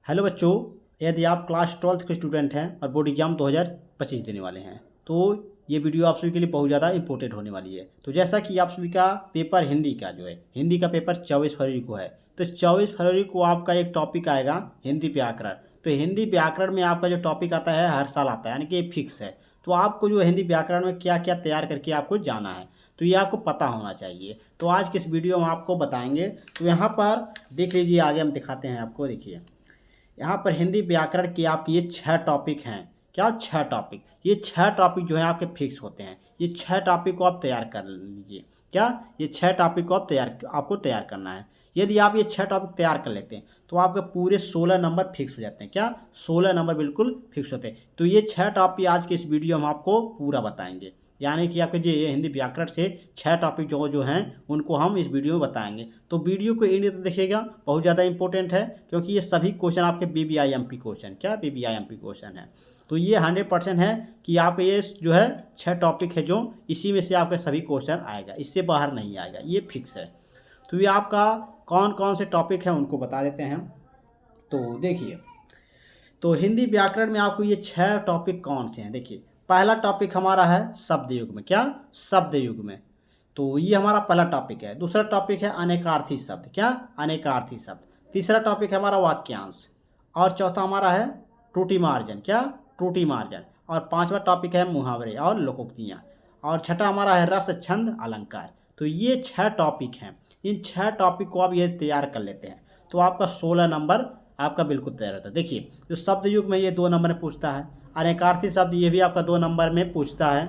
Hello बच्चों, यदि आप क्लास 12th के स्टूडेंट हैं और बोर्ड एग्जाम 2025 देने वाले हैं तो ये वीडियो आप सभी के लिए बहुत ज़्यादा इंपॉर्टेंट होने वाली है। तो जैसा कि आप सभी का पेपर हिंदी का जो है, हिंदी का पेपर 24 फरवरी को है। तो 24 फरवरी को आपका एक टॉपिक आएगा हिंदी व्याकरण। तो हिंदी व्याकरण में आपका जो टॉपिक आता है हर साल आता है, यानी कि फिक्स है। तो आपको जो हिंदी व्याकरण में क्या क्या तैयार करके आपको जाना है, तो ये आपको पता होना चाहिए। तो आज के इस वीडियो में आपको बताएंगे। तो यहाँ पर देख लीजिए, आगे हम दिखाते हैं आपको। देखिए यहाँ पर हिंदी व्याकरण के आपके ये 6 टॉपिक हैं। क्या 6 टॉपिक? ये 6 टॉपिक जो है आपके फिक्स होते हैं। ये 6 टॉपिक को आप तैयार कर लीजिए। क्या ये 6 टॉपिक को आप आपको तैयार करना है। यदि आप ये 6 टॉपिक तैयार कर लेते हैं तो आपके पूरे 16 नंबर फिक्स हो जाते हैं। क्या 16 नंबर बिल्कुल फिक्स होते हैं। तो ये 6 टॉपिक आज के इस वीडियो में आपको पूरा बताएंगे, यानी कि आपके ये हिंदी व्याकरण से 6 टॉपिक जो हैं उनको हम इस वीडियो में बताएंगे। तो वीडियो को एंड तक देखिएगा, बहुत ज़्यादा इंपॉर्टेंट है, क्योंकि ये सभी क्वेश्चन आपके BBIMP क्वेश्चन, क्या BBIMP क्वेश्चन है। तो ये 100% है कि आप ये जो है 6 टॉपिक है जो इसी में से आपके सभी क्वेश्चन आएगा, इससे बाहर नहीं आएगा, ये फिक्स है। तो ये आपका कौन कौन से टॉपिक हैं उनको बता देते हैं। तो देखिए, तो हिंदी व्याकरण में आपको ये 6 टॉपिक कौन से हैं। देखिए पहला टॉपिक हमारा है शब्द युग में। क्या शब्द युग में? तो ये हमारा पहला टॉपिक है। दूसरा टॉपिक है अनेकार्थी शब्द। क्या अनेकार्थी शब्द। तीसरा टॉपिक है हमारा वाक्यांश। और चौथा हमारा है त्रुटि मार्जन। क्या त्रुटि मार्जन। और पांचवा टॉपिक है मुहावरे और लोकोक्तियाँ। और छठा हमारा है रस छंद अलंकार। तो ये 6 टॉपिक हैं। इन 6 टॉपिक को आप ये तैयार कर लेते हैं तो आपका 16 नंबर आपका बिल्कुल तैयार होता है। देखिए जो शब्द युग में ये 2 नंबर में पूछता है, अनेकार्थी शब्द ये भी आपका 2 नंबर में पूछता है।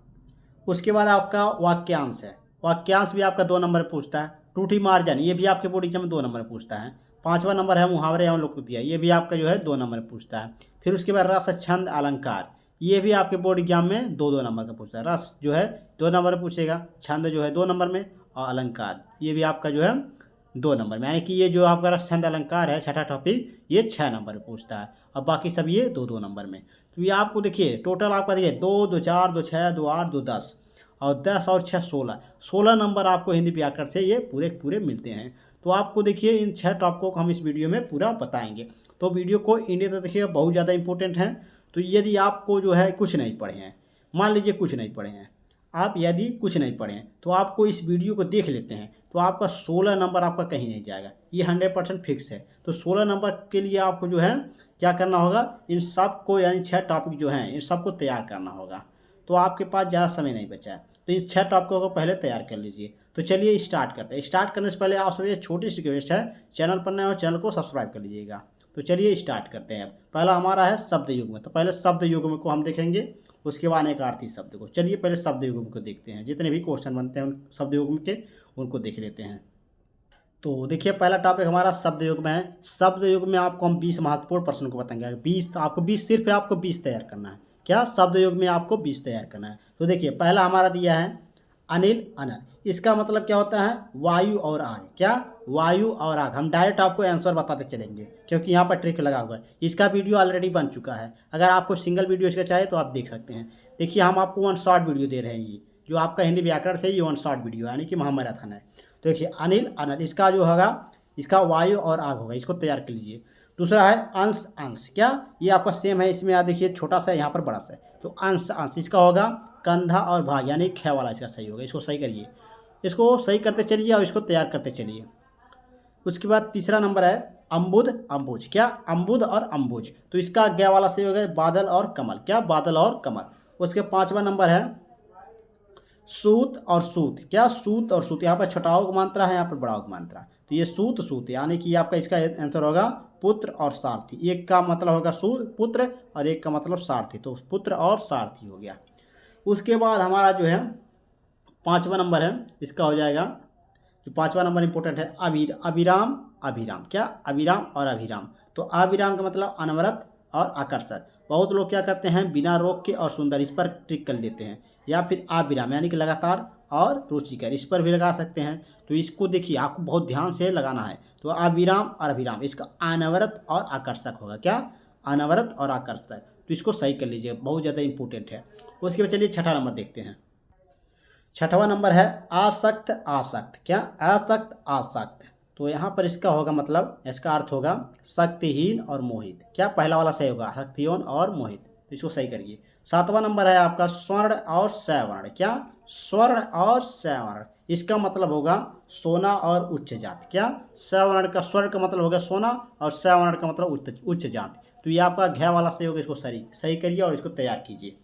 उसके बाद आपका वाक्यांश है, वाक्यांश भी आपका 2 नंबर में पूछता है। त्रुटि मार्जन ये भी आपके बोर्ड एग्जाम में 2 नंबर में पूछता है। पांचवा नंबर है मुहावरे एवं लोकोक्तियाँ, ये भी आपका जो है 2 नंबर में पूछता है। फिर उसके बाद रस छंद अलंकार, ये भी आपके बोर्ड एग्जाम में 2-2 नंबर का पूछता है। रस जो है 2 नंबर में पूछेगा, छंद जो है 2 नंबर में, और अलंकार ये भी आपका जो है 2 नंबर में। यानी कि ये जो आपका रस छंद अलंकार है छठा टॉपिक, ये 6 नंबर में पूछता है, और बाकी सब ये 2-2 नंबर में। तो ये आपको देखिए टोटल आपका देखिए 2, 2, 4, 2, 6, 2, 8, 2, 10 और 10 और 6 16 नंबर आपको हिंदी व्याकरण से ये पूरे पूरे मिलते हैं। तो आपको देखिए इन 6 टॉपिकों को हम इस वीडियो में पूरा बताएंगे। तो वीडियो को इंडिया तक देखिएगा, बहुत ज़्यादा इंपॉर्टेंट है। तो यदि आपको जो है कुछ नहीं पढ़े हैं, मान लीजिए कुछ नहीं पढ़े हैं आप, यदि कुछ नहीं पढ़े हैं तो आपको इस वीडियो को देख लेते हैं तो आपका 16 नंबर आपका कहीं नहीं जाएगा, ये 100% फिक्स है। तो 16 नंबर के लिए आपको जो है क्या करना होगा, इन सब को यानी 6 टॉपिक जो हैं इन सबको तैयार करना होगा। तो आपके पास ज़्यादा समय नहीं बचा है, तो इन 6 टॉपिकों को पहले तैयार कर लीजिए। तो चलिए स्टार्ट करते हैं। स्टार्ट करने से पहले आप सभी छोटी सी रिक्वेस्ट है, चैनल पर नए हो चैनल को सब्सक्राइब कर लीजिएगा। तो चलिए स्टार्ट करते हैं। पहला हमारा है शब्द युग में। तो पहले शब्द युग में को हम देखेंगे, उसके बाद अनेकार्थी शब्द को। चलिए पहले शब्द युग को देखते हैं, जितने भी क्वेश्चन बनते हैं उन शब्द युग के उनको देख लेते हैं। तो देखिए पहला टॉपिक हमारा शब्द युग में है। शब्द युग में आपको हम 20 महत्वपूर्ण प्रश्नों को बताएंगे। 20 आपको 20 सिर्फ आपको 20 तैयार करना है। क्या शब्द युग में आपको 20 तैयार करना है। तो देखिए पहला हमारा दिया है अनिल अनल। इसका मतलब क्या होता है, वायु और आग। क्या वायु और आग। हम डायरेक्ट आपको आंसर बताते चलेंगे क्योंकि यहाँ पर ट्रिक लगा हुआ है। इसका वीडियो ऑलरेडी बन चुका है, अगर आपको सिंगल वीडियो इसका चाहिए तो आप देख सकते हैं। देखिए हम आपको 1 शॉर्ट वीडियो दे रहे हैं, ये जो आपका हिंदी व्याकरण से ये 1 शॉर्ट वीडियो यानी कि महामैराथन है। तो देखिए अनिल अनल, इसका जो होगा इसका वायु और आग होगा, इसको तैयार कर लीजिए। दूसरा है अंश अंश। क्या ये आपका सेम है, इसमें देखिए छोटा सा यहाँ पर बड़ा सा है। तो अंश अंश इसका होगा कंधा और भाग, यानी ख वाला इसका सही होगा। इसको सही करिए, इसको सही करते चलिए और इसको तैयार करते चलिए। उसके बाद तीसरा नंबर है अम्बुद अम्बुज। क्या अम्बुद और अम्बुज। तो इसका ग वाला सही होगा बादल और कमल। क्या बादल और कमल। उसके 5वां नंबर है सूत और सूत। क्या सूत और सूत। यहाँ पर छोटा उग मात्रा है, यहाँ पर बड़ा उग मात्रा। तो ये सूत सूत यानी कि आपका इसका आंसर होगा पुत्र और सारथी। एक का मतलब होगा सूत पुत्र और एक का मतलब सारथी, तो पुत्र और सारथी हो गया। उसके बाद हमारा जो है 5वां नंबर है, इसका हो जाएगा जो 5वां नंबर इंपॉर्टेंट है अभिराम अभिराम। क्या अभिराम और अभिराम। तो अभिराम का मतलब अनवरत और आकर्षक। बहुत लोग क्या करते हैं बिना रोक के और सुंदर, इस पर क्लिक कर लेते हैं। या फिर अविराम यानी कि लगातार और रुचिकर, इस पर भी लगा सकते हैं। तो इसको देखिए आपको बहुत ध्यान से लगाना है। तो अविराम और अभिराम, इसका अनवरत और आकर्षक होगा। क्या अनवरत और आकर्षक। तो इसको सही कर लीजिए, बहुत ज़्यादा इंपॉर्टेंट है। उसके बाद चलिए छठा नंबर देखते हैं। छठवां नंबर है आसक्त आसक्त। क्या आसक्त आसक्त। तो यहाँ पर इसका होगा मतलब, इसका अर्थ होगा शक्तिहीन और मोहित। क्या पहला वाला सही होगा, शक्तिहीन और मोहित। तो इसको सही करिए। 7वां नंबर है आपका स्वर्ण और सवर्ण। क्या स्वर्ण और सवर्ण, इसका मतलब होगा सोना और उच्च जात। क्या सवर्ण का, स्वर्ण का मतलब होगा सोना और सवर्ण का मतलब उच्च जात। तो ये आपका घ वाला सही होगा, इसको सही सही करिए और इसको तैयार कीजिए।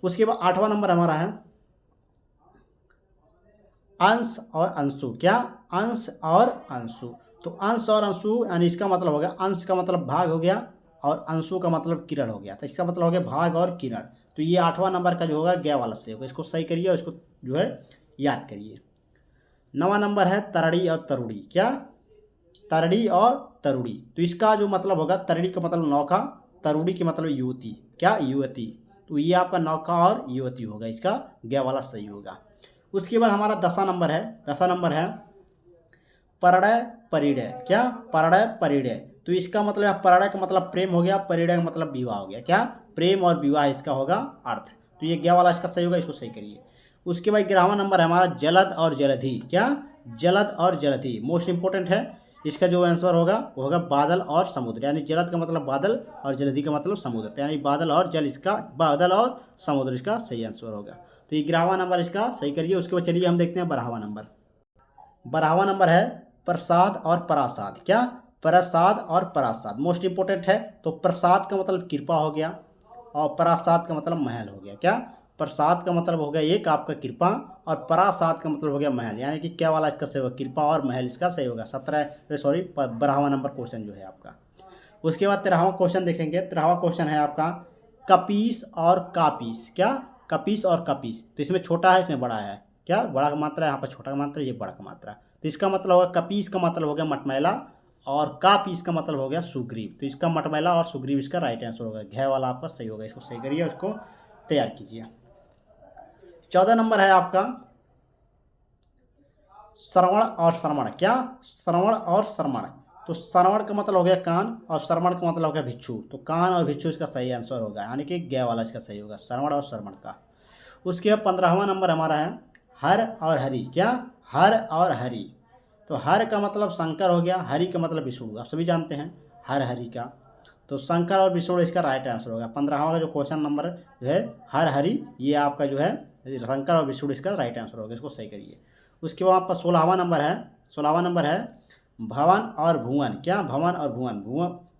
उसके बाद 8वां नंबर हमारा है अंश और अंशु। क्या अंश और अंशु। तो अंश और अंशु यानी इसका मतलब हो गया, अंश का मतलब भाग हो गया और अंशु का मतलब किरण हो गया। तो इसका मतलब हो गया भाग और किरण। तो ये 8वां नंबर का जो होगा ग वाला से होगा, इसको सही करिए और इसको जो है याद करिए। 9वां नंबर है तरड़ी और तरुड़ी। क्या तरड़ी और तरुड़ी। तो इसका जो मतलब होगा, तरड़ी का मतलब नौका, तरुड़ी के मतलब युवती। क्या युवती। तो ये आपका नौका और युवती होगा, इसका ग वाला सही होगा। उसके बाद हमारा 10वां नंबर है, 10वां नंबर है परड़य परिणय। क्या परड़य परिणय। तो इसका मतलब है, परड़य का मतलब प्रेम हो गया, परिणय का मतलब विवाह हो गया। क्या प्रेम और विवाह इसका होगा अर्थ। तो ये ग वाला इसका सही होगा, इसको सही करिए। उसके बाद 11वां नंबर है हमारा जलद और जलधि। क्या जलद और जलधि मोस्ट इंपॉर्टेंट है। इसका जो आंसर होगा वो होगा बादल और समुद्र। यानी जलद का मतलब बादल और जलधि का मतलब समुद्र। तो यानी बादल और जल, इसका बादल और समुद्र इसका सही आंसर होगा। तो ये 11वां नंबर इसका सही करिए। उसके बाद चलिए हम देखते हैं 12वां नंबर। 12वां नंबर है प्रसाद और परासाद। क्या प्रसाद और परासाद मोस्ट इंपॉर्टेंट है। तो प्रसाद का मतलब कृपा हो गया और परासाद का मतलब महल हो गया। क्या प्रसाद का मतलब हो गया एक आपका कृपा और परासाद का मतलब हो गया महल। यानी कि क्या वाला इसका सही होगा, कृपा और महल इसका सही होगा। 12वां नंबर क्वेश्चन जो है आपका। उसके बाद 13वां क्वेश्चन देखेंगे। 13वां क्वेश्चन है आपका कपीस और कापीस। क्या कपीस और कपीस। तो इसमें छोटा है, इसमें बड़ा है। क्या बड़ा का मात्रा है, यहाँ पर छोटा का मात्रा, ये बड़ा का मात्रा। तो इसका मतलब होगा कपीस का मतलब हो गया मटमैला और कापीस का मतलब हो गया सुग्रीव। तो इसका मटमैला और सुग्रीव इसका राइट आंसर होगा। घ वाला आपका सही होगा, इसको सही करिए, उसको तैयार कीजिए। 14 नंबर है आपका श्रवण और श्रमण। क्या श्रवण और श्रमण। तो श्रवण का मतलब हो गया कान और श्रमण का मतलब हो गया भिक्षु। तो कान और भिक्षु इसका सही आंसर होगा, यानी कि ग वाला इसका सही होगा, श्रवण और श्रमण का। उसके बाद 15वां नंबर हमारा है हर और हरि। क्या हर और हरि। तो हर का मतलब शंकर हो गया, हरि का मतलब विष्णु। आप सभी जानते हैं हर हरि का। तो शंकर और विष्णु इसका राइट आंसर होगा। 15वां का जो क्वेश्चन नंबर जो है हर हरि, ये आपका जो है शंकर और विष्णु इसका राइट आंसर होगा, इसको सही करिए। उसके बाद आपका 16वां नंबर है, 16वां नंबर है भवन और भुवन। क्या भवन और भुवन।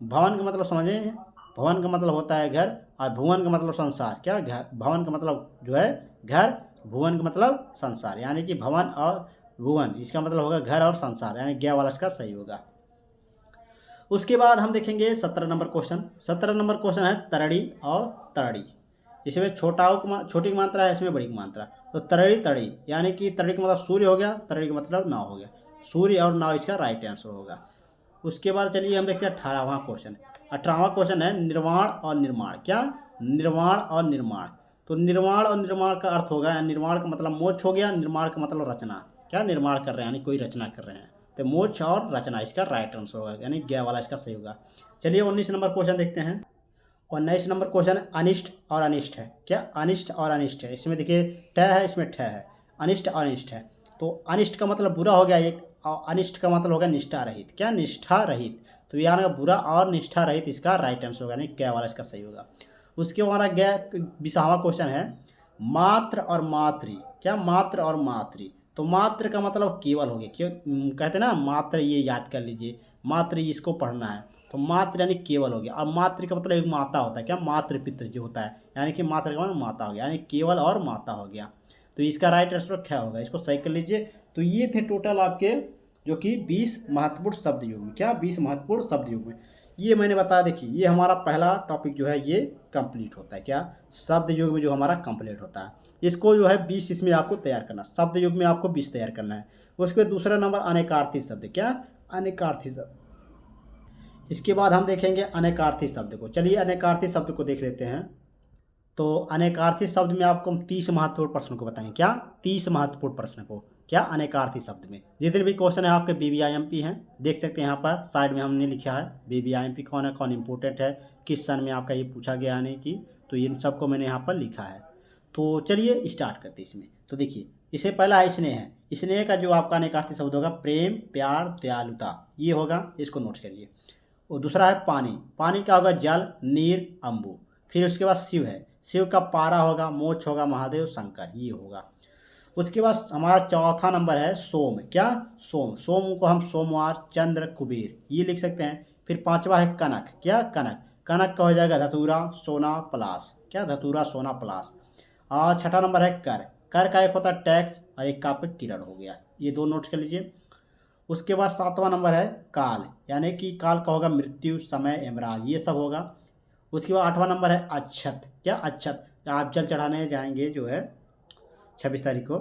भवन का मतलब समझे, भवन का मतलब होता है घर और भुवन का मतलब संसार। क्या घर, भवन का मतलब जो है घर, भुवन का मतलब संसार। यानी कि भवन और भुवन इसका मतलब होगा घर और संसार, यानी ग वाला इसका सही होगा। उसके बाद हम देखेंगे 17 नंबर क्वेश्चन। 17 नंबर क्वेश्चन है तरड़ी और तरड़ी। इसमें छोटी की मात्रा है, इसमें बड़ी की मात्रा। तो तरड़ी तड़ी, यानी कि तरड़ी का मतलब सूर्य हो गया, तरड़ी का मतलब नाव हो गया। सूर्य और नाव इसका राइट आंसर होगा। उसके बाद चलिए हम देखते हैं 18वां क्वेश्चन। 18वां क्वेश्चन है निर्वाण और निर्माण। क्या निर्वाण और निर्माण। तो निर्वाण और निर्माण का अर्थ होगा, निर्माण का मतलब मोक्ष हो गया, निर्माण का मतलब रचना। क्या निर्माण कर रहे हैं, यानी कोई रचना कर रहे हैं। तो मोक्ष और रचना इसका राइट आंसर होगा, यानी ग वाला इसका सही होगा। चलिए 19 नंबर क्वेश्चन देखते हैं। 19 नंबर क्वेश्चन अनिष्ट और अनिष्ट है। क्या अनिष्ट और अनिष्ट है। इसमें देखिए ठ है, इसमें ठ है, अनिष्ट और अनिष्ट है। तो अनिष्ट का मतलब बुरा हो गया एक, और अनिष्ट का मतलब होगा निष्ठा रहित। क्या निष्ठा रहित। तो यहाँ बुरा और निष्ठा रहित इसका राइट आंसर होगा, यानी क वाला इसका सही होगा। उसके हमारा 20वां क्वेश्चन है मात्र और मातृ। क्या मात्र और मातृ। तो मात्र का मतलब केवल हो गया, क्यों कहते हैं ना मात्र, ये याद कर लीजिए, मात्र इसको पढ़ना है। तो मात्र यानी केवल हो गया। अब मात्र का मतलब एक माता होता है। क्या मातृ पितृ जो होता है, यानी कि मात्र का मतलब माता हो गया, यानी केवल और माता हो गया। तो इसका राइट आंसर क्या होगा, इसको सही कर लीजिए। तो ये थे टोटल आपके जो कि 20 महत्वपूर्ण शब्द युग में। क्या 20 महत्वपूर्ण शब्द युग में, ये मैंने बताया। देखिए ये हमारा पहला टॉपिक जो है ये कंप्लीट होता है। क्या शब्द युग में जो हमारा कंप्लीट होता है, इसको जो है 20 इसमें आपको तैयार करना, शब्द युग में आपको 20 तैयार करना है। उसके बाद दूसरा नंबर अनेकार्थी शब्द। क्या अनेकार्थी शब्द। इसके बाद हम देखेंगे अनेकार्थी शब्द को। चलिए अनेकार्थी शब्द को देख लेते हैं। तो अनेकार्थी शब्द में आपको हम 30 महत्वपूर्ण प्रश्नों को बताएंगे। क्या 30 महत्वपूर्ण प्रश्न को। क्या अनेकार्थी शब्द में जितने भी क्वेश्चन है आपके BBIMP हैं, देख सकते हैं यहाँ पर साइड में हमने लिखा है BBIMP कौन है, कौन इंपोर्टेंट है, किस सन में आपका ये पूछा गया है कि, तो इन सबको मैंने यहाँ पर लिखा है। तो चलिए स्टार्ट करते हैं इसमें। तो देखिए इससे पहला है स्नेह। स्नेह का जो आपका अनेकार्थी शब्द होगा प्रेम, प्यार, दयालुता, ये होगा, इसको नोट करिए। और दूसरा है पानी। पानी का होगा जल, नीर, अम्बु। फिर उसके बाद शिव है। शिव का पारा होगा, मोक्ष होगा, महादेव, शंकर, ये होगा। उसके बाद हमारा चौथा नंबर है सोम। क्या? सोम। सोम को हम सोमवार, चंद्र, कुबेर, ये लिख सकते हैं। फिर पांचवा है कनक। क्या? कनक। कनक का हो जाएगा धतूरा, सोना, पलाश। क्या? धतूरा, सोना, पलाश। और छठा नंबर है कर। कर का एक होता है टैक्स और एक का आपका किरण हो गया, ये दो नोट कर लीजिए। उसके बाद सातवां नंबर है काल, यानी कि काल का होगा मृत्यु, समय, यमराज, ये सब होगा। उसके बाद आठवां नंबर है अक्षत। क्या? अक्षत। आप जल चढ़ाने जाएंगे जो है 26 तारीख को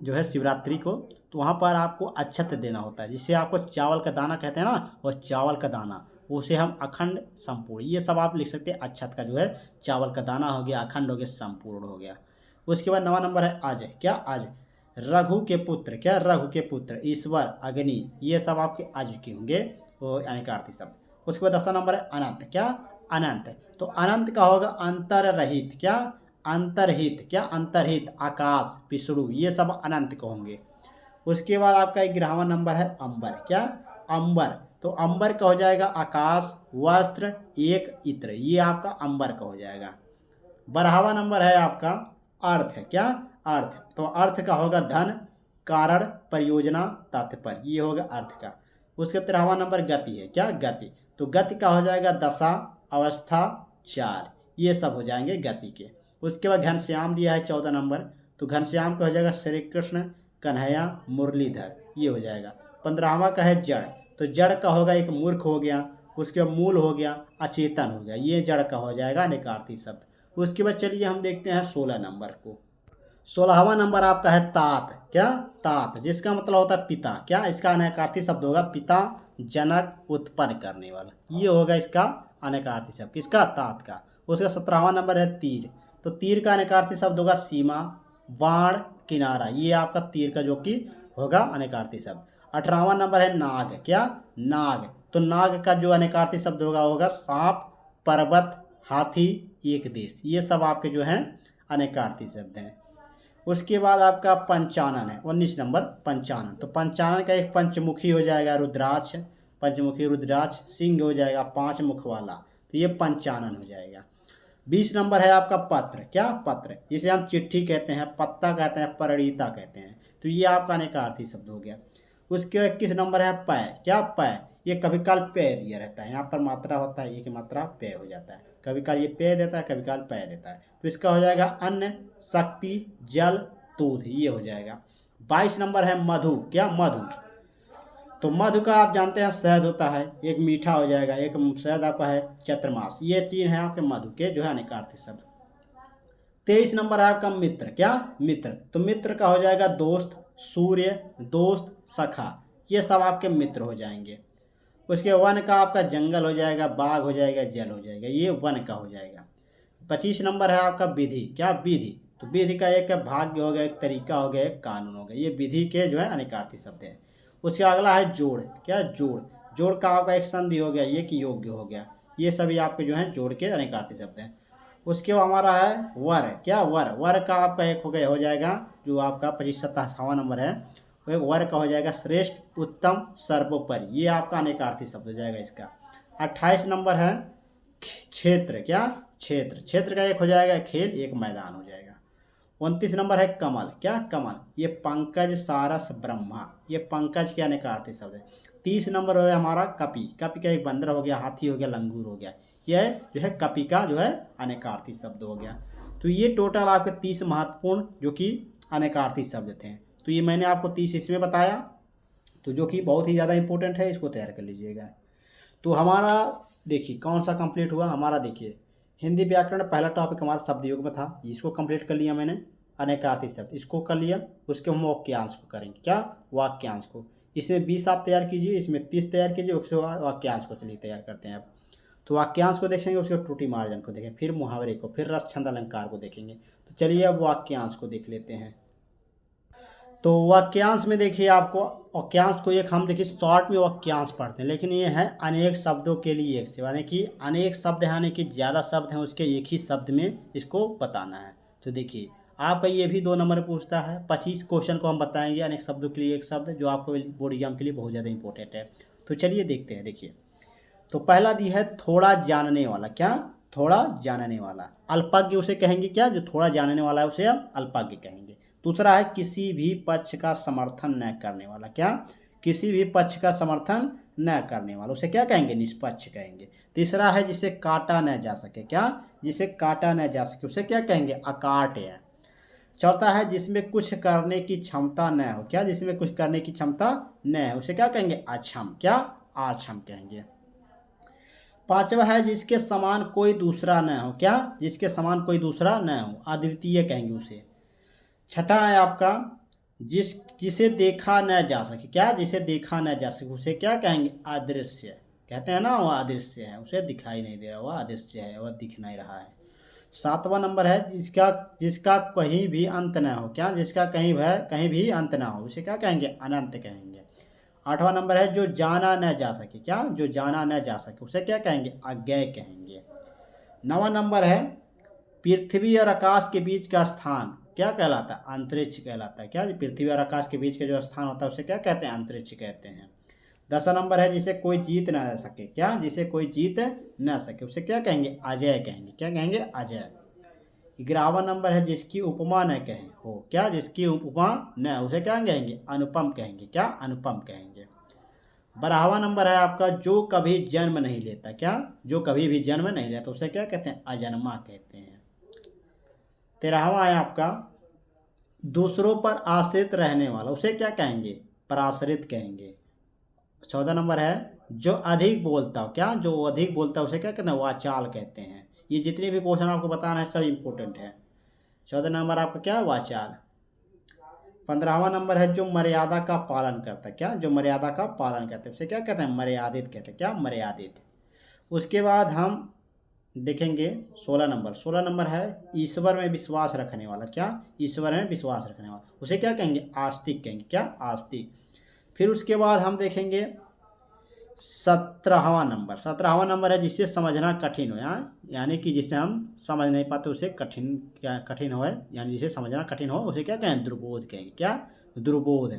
जो है शिवरात्रि को, तो वहाँ पर आपको अक्षत देना होता है, जिससे आपको चावल का दाना कहते हैं ना, और चावल का दाना उसे हम अखंड संपूर्ण, ये सब आप लिख सकते हैं। अक्षत का जो है चावल का दाना हो गया, अखंड हो गया, संपूर्ण हो गया। उसके बाद 9वां नंबर है अज। क्या? अज। रघु के पुत्र। क्या? रघु के पुत्र, ईश्वर, अग्नि, ये सब आपके अज के होंगे, वो अनेकार्थी शब्द। उसके बाद 10वां नंबर है अनंत। क्या? अनंत। तो अनंत का होगा अंतररहित। क्या? अंतरहित। क्या? अंतरहित, आकाश, विष्णु, ये सब अनंत को होंगे। उसके बाद आपका 11वां नंबर है अंबर। क्या? अंबर। तो अंबर का हो जाएगा आकाश, वस्त्र, एक, इत्र, ये आपका अंबर का हो जाएगा। 12वां नंबर है आपका अर्थ। क्या? अर्थ। तो अर्थ का होगा धन, कारण, परियोजना, तात्पर्य, ये होगा अर्थ का। उसके 13वां नंबर गति है। क्या? गति। तो गति का हो जाएगा दशा, अवस्था, चार, ये सब हो जाएंगे गति के। उसके बाद घनश्याम दिया है 14 नंबर, तो घनश्याम का हो जाएगा श्री कृष्ण, कन्हैया, मुरलीधर, ये हो जाएगा। 15वां का है जड़। तो जड़ का होगा एक मूर्ख हो गया, उसके बाद मूल हो गया, अचेतन हो गया, ये जड़ का हो जाएगा अनेकार्थी शब्द। उसके बाद चलिए हम देखते हैं 16 नंबर को। 16वां नंबर आपका है तात। क्या? तात, जिसका मतलब होता है पिता। क्या? इसका अनेकार्थी शब्द होगा पिता, जनक, उत्पन्न करने वाला, ये होगा इसका अनेकार्थी शब्द, किसका? तात का। उसका 17वां नंबर है तीर। तो तीर का अनेकार्थी शब्द होगा सीमा, बाण, किनारा, ये आपका तीर का जो कि होगा अनेकार्थी शब्द। 18वां नंबर है नाग। क्या? नाग। तो नाग का जो अनेकार्थी शब्द होगा सांप, पर्वत, हाथी, एक देश, ये सब आपके जो हैं अनेकार्थी शब्द हैं। उसके बाद आपका पंचानन है 19 नंबर, पंचानन। तो पंचानन का एक पंचमुखी हो जाएगा रुद्राक्ष, पंचमुखी रुद्राक्ष, सिंह हो जाएगा 5 मुख वाला, तो ये पंचानन हो जाएगा। 20 नंबर है आपका पत्र। क्या? पत्र, जिसे हम चिट्ठी कहते हैं, पत्ता कहते हैं, परिणीता कहते हैं, तो ये आपका अनेकार्थी शब्द हो गया। उसके 21 नंबर है पै। क्या? पै, ये कभी काल पे दिया रहता है, यहाँ पर मात्रा होता है, एक मात्रा पे हो जाता है, कभी काल ये पे देता है, कभी काल पे देता है, तो इसका हो जाएगा अन्न, शक्ति, जल, दूध, ये हो जाएगा। 22 नंबर है मधु। क्या? मधु। तो मधु का आप जानते हैं शहद होता है, एक मीठा हो जाएगा, एक शहद आपका है चतुर्मास, ये 3 हैं आपके मधु के जो है अनेकार्थी शब्द। 23 नंबर है आपका मित्र। क्या? मित्र। तो मित्र का हो जाएगा दोस्त, सूर्य, दोस्त, सखा, ये सब आपके मित्र हो जाएंगे। उसके वन का आपका जंगल हो जाएगा, बाघ हो जाएगा, जल हो जाएगा, ये वन का हो जाएगा। 25 नंबर है आपका विधि। क्या? विधि। तो विधि का एक भाग्य हो गया, एक तरीका हो गया, एक कानून हो गया, ये विधि के जो है अनेकार्थी शब्द है। उसके अगला है जोड़। क्या? जोड़। जोड़ का आपका एक संधि हो गया, ये कि योग्य हो गया, ये सभी आपके जो हैं जोड़ के अनेकार्थी शब्द हैं। उसके बाद हमारा है वर। क्या? वर। वर का आपका एक हो गया, हो जाएगा जो आपका 27वां नंबर है, वो एक वर का हो जाएगा श्रेष्ठ, उत्तम, सर्वोपरि, ये आपका अनेकार्थी शब्द हो जाएगा इसका। 28 नंबर है क्षेत्र। क्या? क्षेत्र। क्षेत्र का एक हो जाएगा खेल, एक मैदान हो जाएगा। 29 नंबर है कमल। क्या? कमल, ये पंकज, सारस, ब्रह्मा, ये पंकज के अनेकार्थी शब्द है। 30 नंबर है हमारा कपि। कपि का एक बंदर हो गया, हाथी हो गया, लंगूर हो गया, यह जो है कपि का जो है अनेकार्थी शब्द हो गया। तो ये टोटल आपके 30 महत्वपूर्ण जो कि अनेकार्थी शब्द थे। तो ये मैंने आपको 30 इसमें बताया, तो जो कि बहुत ही ज़्यादा इंपॉर्टेंट है, इसको तैयार कर लीजिएगा। तो हमारा देखिए कौन सा कंप्लीट हुआ हमारा, देखिए हिंदी व्याकरण पहला टॉपिक हमारा शब्द योग में था, इसको कंप्लीट कर लिया मैंने, अनेकार्थी शब्द इसको कर लिया। उसके हम वाक्यांश को करेंगे। क्या? वाक्यांश को, इसमें 20 आप तैयार कीजिए, इसमें 30 तैयार कीजिए, उसके बाद वाक्यांश को चलिए तैयार करते हैं आप। तो वाक्यांश को देखेंगे, उसके त्रुटि मार्जन को देखेंगे, फिर मुहावरे को, फिर रस छंद अलंकार को देखेंगे। तो चलिए अब वाक्यांश को देख लेते हैं। तो वाक्यांश में देखिए आपको, वाक्यांश को एक हम देखिए शॉर्ट में वाक्यांश पढ़ते हैं, लेकिन ये है अनेक शब्दों के लिए एक से, यानी कि अनेक शब्द हैं, यानी कि ज़्यादा शब्द हैं, उसके एक ही शब्द में इसको बताना है। तो देखिए आपका ये भी 2 नंबर पूछता है। 25 क्वेश्चन को हम बताएंगे अनेक शब्दों के लिए एक शब्द जो आपको बोर्ड एग्जाम के लिए बहुत ज़्यादा इंपॉर्टेंट है। तो चलिए देखते हैं। देखिए तो पहला दी है थोड़ा जानने वाला। क्या? थोड़ा जानने वाला। अल्पज्ञ उसे कहेंगे क्या? जो थोड़ा जानने वाला है उसे हम अल्पज्ञ कहेंगे। दूसरा है किसी भी पक्ष का समर्थन न करने वाला। क्या? किसी भी पक्ष का समर्थन न करने वाला उसे क्या कहेंगे? निष्पक्ष कहेंगे। तीसरा है जिसे काटा न जा सके। क्या? जिसे काटा न जा सके उसे क्या कहेंगे? अकाट्य। चौथा है जिसमें कुछ करने की क्षमता न हो। क्या? जिसमें कुछ करने की क्षमता न है उसे क्या कहेंगे? अक्षम। क्या? अक्षम कहेंगे। पांचवा है जिसके समान कोई दूसरा न हो। क्या? जिसके समान कोई दूसरा न हो, अद्वितीय कहेंगे उसे। छठा है आपका जिसे देखा न जा सके। क्या? जिसे देखा न जा सके उसे क्या कहेंगे? अदृश्य। कहते हैं ना वह अदृश्य है, उसे दिखाई नहीं दे रहा, वह अदृश्य है, वह दिख नहीं रहा है। सातवां नंबर है जिसका कहीं भी अंत न हो। क्या? जिसका कहीं भी अंत ना हो उसे क्या कहेंगे? अनंत कहेंगे। आठवां नंबर है जो जाना न जा सके। क्या? जो जाना न जा सके उसे क्या कहेंगे? अज्ञेय कहेंगे। नवां नंबर है पृथ्वी और आकाश के बीच का स्थान क्या कहलाता है? अंतरिक्ष कहलाता है। क्या? पृथ्वी और आकाश के बीच का जो स्थान होता है उसे क्या कहते हैं? अंतरिक्ष कहते हैं। 10वां नंबर है जिसे कोई जीत ना सके। क्या? जिसे कोई जीत ना सके उसे क्या कहेंगे? अजय कहेंगे। क्या कहेंगे? अजय। 11वां नंबर है जिसकी उपमा न कहे हो। क्या? जिसकी उपमा न उसे क्या कहेंगे? अनुपम कहेंगे। क्या? अनुपम कहेंगे। 12वां नंबर है आपका जो कभी जन्म नहीं लेता। क्या? जो कभी भी जन्म नहीं लेता उसे क्या कहते हैं? अजन्मा कहते हैं। 13वां है आपका दूसरों पर आश्रित रहने वाला उसे क्या कहेंगे? पराश्रित कहेंगे। 14 नंबर है जो अधिक बोलता हो। क्या? जो अधिक बोलता है उसे क्या कहते हैं? वाचाल कहते हैं। ये जितने भी क्वेश्चन आपको बताना है सब इंपॉर्टेंट है। 14 नंबर आपका क्या? वाचाल। 15वां नंबर है जो मर्यादा का पालन करता है। क्या? जो मर्यादा का पालन करता है उसे क्या कहते हैं? मर्यादित कहते हैं। क्या? मर्यादित। उसके बाद हम देखेंगे 16 नंबर है ईश्वर में विश्वास रखने वाला। क्या? ईश्वर में विश्वास रखने वाला उसे क्या कहेंगे? आस्तिक कहेंगे। क्या? आस्तिक। फिर उसके बाद हम देखेंगे 17वां नंबर है जिसे समझना कठिन हो। यानी कि जिसे हम समझ नहीं पाते उसे कठिन हो, यानी जिसे समझना कठिन हो उसे क्या कहें? दुर्बोध कहेंगे। क्या? दुर्बोध।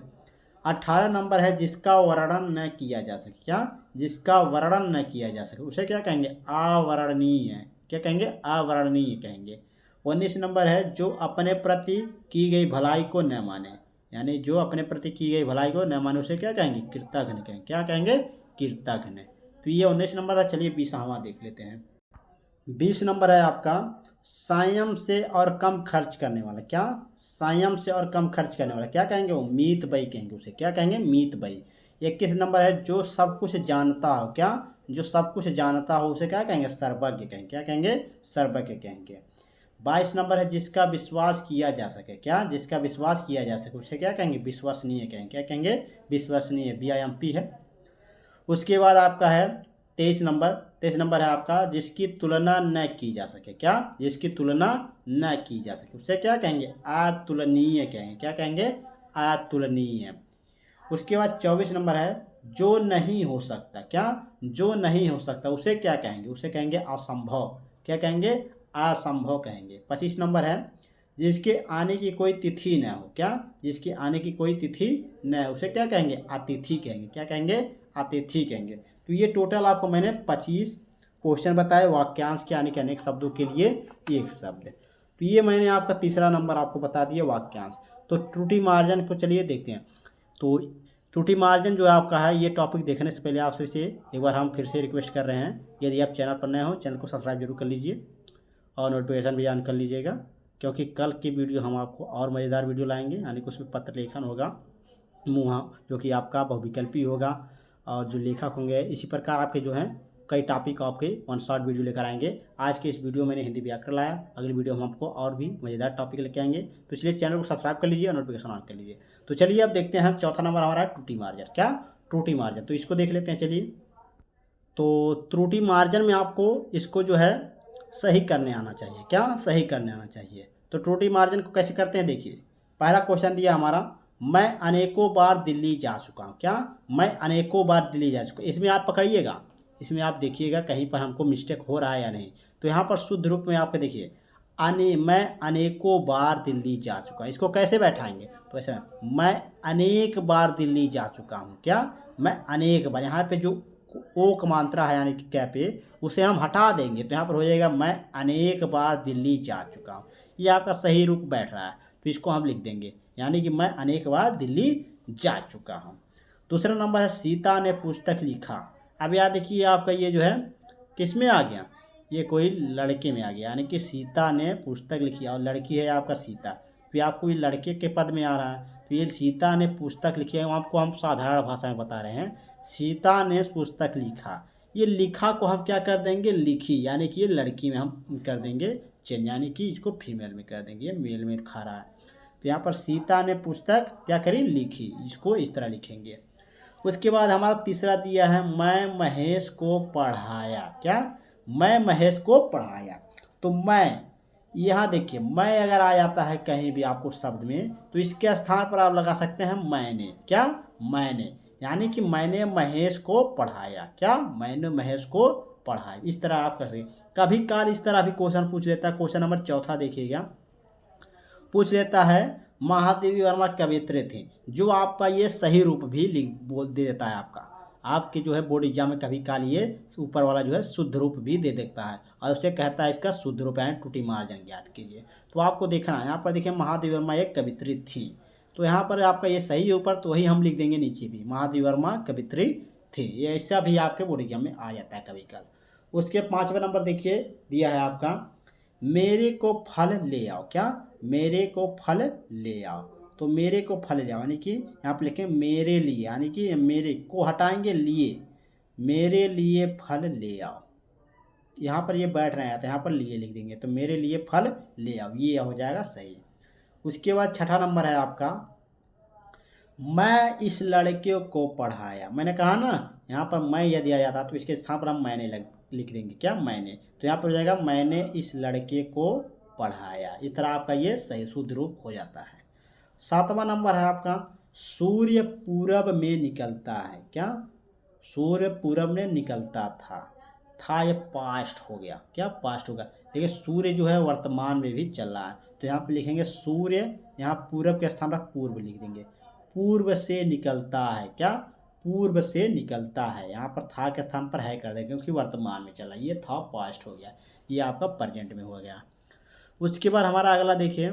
18 नंबर है जिसका वर्णन न किया जा सके। क्या? जिसका वर्णन न किया जा सके उसे क्या कहेंगे? अवर्णनीय। क्या कहेंगे? अवर्णनीय कहेंगे। 19 नंबर है जो अपने प्रति की गई भलाई को न माने। यानी जो अपने प्रति की गई भलाई को न माने उसे क्या कहेंगे? कृतघ्न कहेंगे। क्या कहेंगे? कृतघ्न। तो ये 19 नंबर था। चलिए 20वां देख लेते हैं। 20 नंबर है आपका संयम से और कम खर्च करने वाला। क्या? संयम से और कम खर्च करने वाला क्या कहेंगे? वो मीतबई कहेंगे उसे। क्या कहेंगे? मीतबई। 21 नंबर है जो सब कुछ जानता हो। क्या? जो सब कुछ जानता हो उसे क्या कहेंगे? सर्वज्ञ कहेंगे। क्या कहेंगे? सर्वज्ञ कहेंगे। 22 नंबर है जिसका विश्वास किया जा सके। क्या? जिसका विश्वास किया जा सके उसे क्या कहेंगे? विश्वसनीय कहेंगे। क्या कहेंगे? विश्वसनीय। BIMP है। उसके बाद आपका है 23 नंबर है आपका जिसकी तुलना न की जा सके। क्या? जिसकी तुलना न की जा सके उसे क्या कहेंगे? अतुलनीय कहेंगे। क्या कहेंगे? अतुलनीय। उसके बाद 24 नंबर है जो नहीं हो सकता। क्या? जो नहीं हो सकता उसे क्या कहेंगे? उसे कहेंगे असंभव। क्या कहेंगे? असंभव कहेंगे। 25 नंबर है जिसके आने की कोई तिथि न हो। क्या? जिसके आने की कोई तिथि न है उसे क्या कहेंगे? अतिथि कहेंगे। क्या कहेंगे? अतिथि कहेंगे। तो ये टोटल आपको मैंने 25 क्वेश्चन बताए वाक्यांश के आने के अनेक शब्दों के लिए एक शब्द। तो ये मैंने आपका तीसरा नंबर आपको बता दिया वाक्यांश। तो त्रुटि मार्जन को चलिए देखते हैं। तो त्रुटि मार्जन जो आपका है ये टॉपिक देखने से पहले आपसे से एक बार हम फिर से रिक्वेस्ट कर रहे हैं, यदि आप चैनल पर नए हो चैनल को सब्सक्राइब जरूर कर लीजिए और नोटिफिकेशन भी ऑन कर लीजिएगा, क्योंकि कल की वीडियो हम आपको और मज़ेदार वीडियो लाएंगे। यानी कि उसमें पत्र लेखन होगा, मुहा जो कि आपका बहुविकल्पी होगा, और जो लेखक होंगे इसी प्रकार आपके जो हैं कई टॉपिक आपके वन शॉट वीडियो लेकर आएंगे। आज के इस वीडियो मैंने हिंदी व्याकरण लाया, अगली वीडियो हम आपको और भी मज़ेदार टॉपिक लेके आएंगे। तो इसलिए चैनल को सब्सक्राइब कर लीजिए और नोटिफिकेशन ऑन कर लीजिए। तो चलिए अब देखते हैं चौथा नंबर हमारा त्रुटि मार्जन। क्या? त्रुटि मार्जन। तो इसको देख लेते हैं। चलिए तो त्रुटि मार्जन में आपको इसको जो है सही करने आना चाहिए। क्या? सही करने आना चाहिए। तो त्रुटि मार्जन को कैसे करते हैं देखिए। पहला क्वेश्चन दिया हमारा मैं अनेकों बार दिल्ली जा चुका हूँ। क्या? मैं अनेकों बार दिल्ली जा चुका हूँ। इसमें आप पकड़िएगा, इसमें आप देखिएगा कहीं पर हमको मिस्टेक हो रहा है या नहीं। तो यहाँ पर शुद्ध रूप में आप देखिए मैं अनेकों बार दिल्ली जा चुका हूँ। इसको कैसे बैठाएंगे? तो ऐसे मैं अनेक बार दिल्ली जा चुका हूँ। क्या? मैं अनेक बार, यहाँ पे जो ओ का मात्रा है यानी कि क्या पे, उसे हम हटा देंगे तो यहाँ पर हो जाएगा मैं अनेक बार दिल्ली जा चुका हूँ। ये आपका सही रूप बैठ रहा है, तो इसको हम लिख देंगे, यानी कि मैं अनेक बार दिल्ली जा चुका हूँ। दूसरा नंबर है सीता ने पुस्तक लिखा। अब याद देखिए आपका ये जो है किस में आ गया, ये कोई लड़के में आ गया, यानी कि सीता ने पुस्तक लिखी और लड़की है आपका सीता, फिर आपको ये लड़के के पद में आ रहा है, तो ये सीता ने पुस्तक लिखी है, आपको हम साधारण भाषा में बता रहे हैं। सीता ने पुस्तक लिखा, ये लिखा को हम क्या कर देंगे, लिखी, यानी कि ये लड़की में हम कर देंगे चेंज, यानी कि इसको फीमेल में कर देंगे, ये मेल में खा रहा है। तो यहाँ पर सीता ने पुस्तक क्या करी, लिखी, इसको इस तरह लिखेंगे। उसके बाद हमारा तीसरा दिया है मैं महेश को पढ़ाया। क्या? मैं महेश को पढ़ाया। तो मैं, यहाँ देखिए मैं अगर आ जाता है कहीं भी आपको शब्द में, तो इसके स्थान पर आप लगा सकते हैं मैंने। क्या? मैंने, यानी कि मैंने महेश को पढ़ाया। क्या? मैंने महेश को पढ़ाया। इस तरह आप कर सकते। कभी काल इस तरह भी क्वेश्चन पूछ लेता है। क्वेश्चन नंबर 4 देखिएगा, पूछ लेता है महादेवी वर्मा कवियत्री थी, जो आपका ये सही रूप भी बोल दे देता है। आपके जो है बोर्ड एग्जाम में कभी काल ये ऊपर वाला जो है शुद्ध रूप भी दे देता है और उसे कहता है इसका शुद्ध रूप है टूटी मार्जन ज्ञात कीजिए। तो आपको देखना है, यहाँ पर देखिए महादेवी वर्मा एक कवियत्री थी, तो यहाँ पर आपका ये सही है ऊपर, तो वही हम लिख देंगे नीचे भी, महादेवी वर्मा कवियत्री थी। ये ऐसा भी आपके बोर्ड एग्जाम में आ जाता है कभी काल। उसके 5वां नंबर देखिए दिया है आपका मेरे को फल ले आओ। क्या? मेरे को फल ले आओ। तो मेरे को फल ले आओ यानी कि यहाँ पर लिखें मेरे लिए, यानी कि मेरे को हटाएंगे लिए, मेरे लिए फल ले आओ। यहाँ पर ये बैठ रहे हैं तो यहाँ पर लिए लिख देंगे, तो मेरे लिए फल ले आओ, ये हो जाएगा सही। उसके बाद 6ठा नंबर है आपका मैं इस लड़के को पढ़ाया। मैंने कहा ना यहाँ पर मैं यदि आ जाता तो इसके स्थान पर हम मैंने लिख देंगे। क्या? मैंने, तो यहाँ पर हो जाएगा मैंने इस लड़के को पढ़ाया। इस तरह आपका ये सही शुद्ध रूप हो जाता है। 7वां नंबर है आपका सूर्य पूरब में निकलता है। क्या? सूर्य पूरब में निकलता था ये पास्ट हो गया। क्या? पास्ट होगा। देखिए सूर्य जो है वर्तमान में भी चल रहा है, तो यहाँ पर लिखेंगे सूर्य, यहाँ पूरब के स्थान पर पूर्व लिख देंगे, पूर्व से निकलता है। क्या? पूर्व से निकलता है, यहाँ पर था के स्थान पर है कर देंगे क्योंकि वर्तमान में चला, ये था पास्ट हो गया, ये आपका प्रेजेंट में हो गया। उसके बाद हमारा अगला देखिए,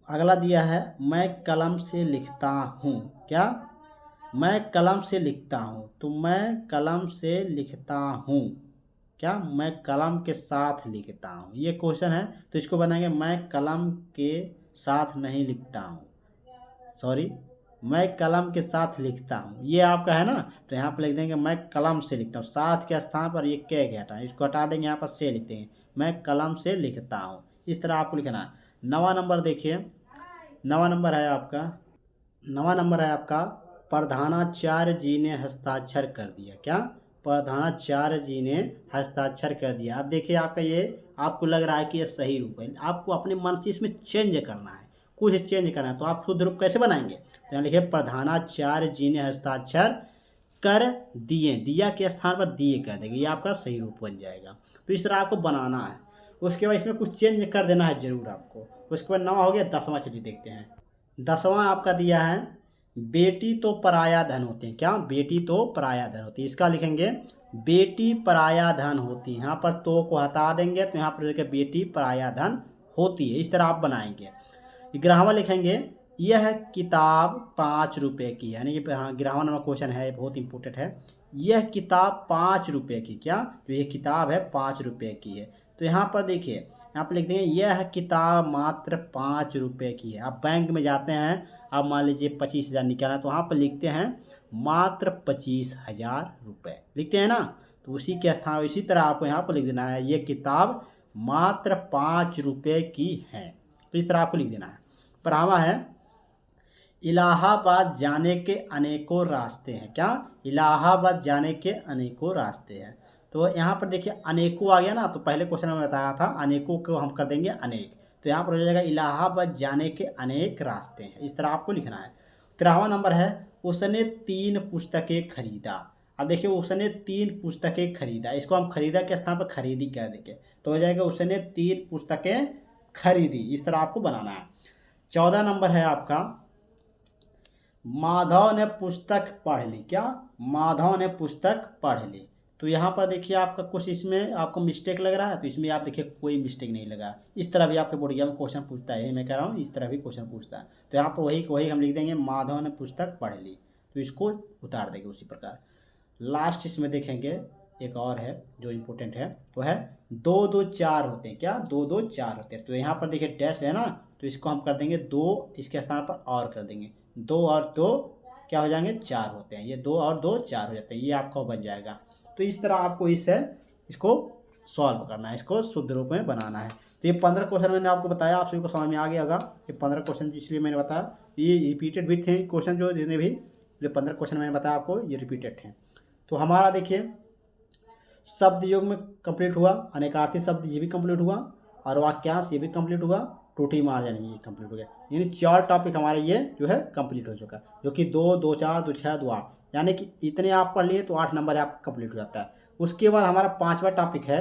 अगला दिया है मैं कलम से लिखता हूँ। क्या? मैं कलम से लिखता हूँ, तो मैं कलम से लिखता हूँ। क्या? मैं कलम के साथ लिखता हूँ, ये क्वेश्चन है, तो इसको बनाएंगे मैं कलम के साथ नहीं लिखता हूँ, सॉरी मैं कलम के साथ लिखता हूँ, ये आपका है ना, तो यहाँ पर लिख देंगे मैं कलम से लिखता हूँ, साथ के स्थान पर ये के हटा, इसको हटा देंगे, यहाँ पर से लिख देंगे मैं कलम से लिखता हूँ। इस तरह आपको लिखना है। 9वां नंबर देखिए, 9वां नंबर है आपका प्रधानाचार्य जी ने हस्ताक्षर कर दिया। क्या? प्रधानाचार्य जी ने हस्ताक्षर कर दिया। अब देखिए आपका ये आपको लग रहा है कि ये सही रूप है, आपको अपने मन से इसमें चेंज करना है, कुछ चेंज करना है, तो आप शुद्ध रूप कैसे बनाएंगे, तो यहाँ लिखिए प्रधानाचार्य जी ने हस्ताक्षर कर दिए, दिया के स्थान पर दिए कर देंगे, ये आपका सही रूप बन जाएगा। तो इस तरह आपको बनाना है। उसके बाद इसमें कुछ चेंज कर देना है जरूर आपको। उसके बाद 9वां हो गया। 10वां चलिए देखते हैं। 10वां आपका दिया है बेटी तो पराया धन होती है। क्या? बेटी तो पराया धन होती है, इसका लिखेंगे बेटी पराया धन होती है, यहाँ पर तो को हटा देंगे तो यहाँ पर लिखेंगे बेटी पराया धन होती है। इस तरह आप बनाएंगे। 11वां लिखेंगे यह किताब 5 रुपये की है, यानी कि हाँ 11वां नंबर क्वेश्चन है, बहुत इंपॉर्टेंट है। यह किताब 5 रुपये की। क्या? तो यह किताब है 5 रुपये की है, तो यहाँ पर देखिए यहाँ पर लिख देंगे यह किताब मात्र 5 रुपये की है। आप बैंक में जाते हैं, आप मान लीजिए 25,000 निकालना, तो वहाँ पर लिखते हैं मात्र 25,000 रुपये लिखते हैं ना, तो उसी के स्थान इसी तरह आपको यहाँ पर लिख देना है ये किताब मात्र 5 रुपये की है, तो इस तरह आपको लिख देना है। 12वां है इलाहाबाद जाने के अनेकों रास्ते हैं। क्या? इलाहाबाद जाने के अनेकों रास्ते हैं, तो यहाँ पर देखिए अनेकों आ गया ना, तो पहले क्वेश्चन में बताया था अनेकों को हम कर देंगे अनेक, तो यहाँ पर हो जाएगा इलाहाबाद जाने के अनेक रास्ते हैं। इस तरह आपको लिखना है। 13वां नंबर है उसने 3 पुस्तकें खरीदा। अब देखिए उसने 3 पुस्तकें खरीदा, इसको हम खरीदा के स्थान पर खरीदी कह देंगे तो हो जाएगा उसने 3 पुस्तकें खरीदी। इस तरह आपको बनाना है। 14 नंबर है आपका, माधव ने पुस्तक पढ़ ली। क्या? माधव ने पुस्तक पढ़ ली। तो यहाँ पर देखिए आपका कुछ इसमें आपको मिस्टेक लग रहा है, तो इसमें आप देखिए कोई मिस्टेक नहीं लगा। इस तरह भी आपके बोर्ड एग्जाम में क्वेश्चन पूछता है, मैं कह रहा हूँ इस तरह भी क्वेश्चन पूछता है। तो यहाँ पर वही हम लिख देंगे, माधव ने पुस्तक पढ़ ली, तो इसको उतार देंगे उसी प्रकार। लास्ट इसमें देखेंगे एक और है जो इम्पोर्टेंट है, वो है 2 2 4 होते हैं। क्या? 2 2 4 होते हैं। तो यहाँ पर देखिए डैश है ना, तो इसको हम कर देंगे 2, इसके स्थान पर और कर देंगे 2 और 2 क्या हो जाएंगे? 4 होते हैं। ये 2 और 2 4 हो जाते हैं, ये आपका बन जाएगा। तो इस तरह आपको इसको सॉल्व करना है, इसको शुद्ध रूप में बनाना है। तो ये 15 क्वेश्चन मैंने आपको बताया, आप सभी को समझ में आ गया होगा। ये 15 क्वेश्चन इसलिए मैंने बताया, ये रिपीटेड भी थे क्वेश्चन, जो जितने भी जो 15 क्वेश्चन मैंने बताया आपको ये रिपीटेड थे। तो हमारा देखिए शब्द योग में कंप्लीट हुआ, अनेकार्थी शब्द ये भी कंप्लीट हुआ, और वाक्यांश ये भी कंप्लीट हुआ, टूटी मार्जन ये कंप्लीट हो गया। यानी 4 टॉपिक हमारे ये जो है कंप्लीट हो चुका, जो कि 2 2 4 2 6 2 8, यानी कि इतने आप पढ़ लिए तो 8 नंबर आपका कंप्लीट हो जाता है। उसके बाद हमारा 5वां टॉपिक है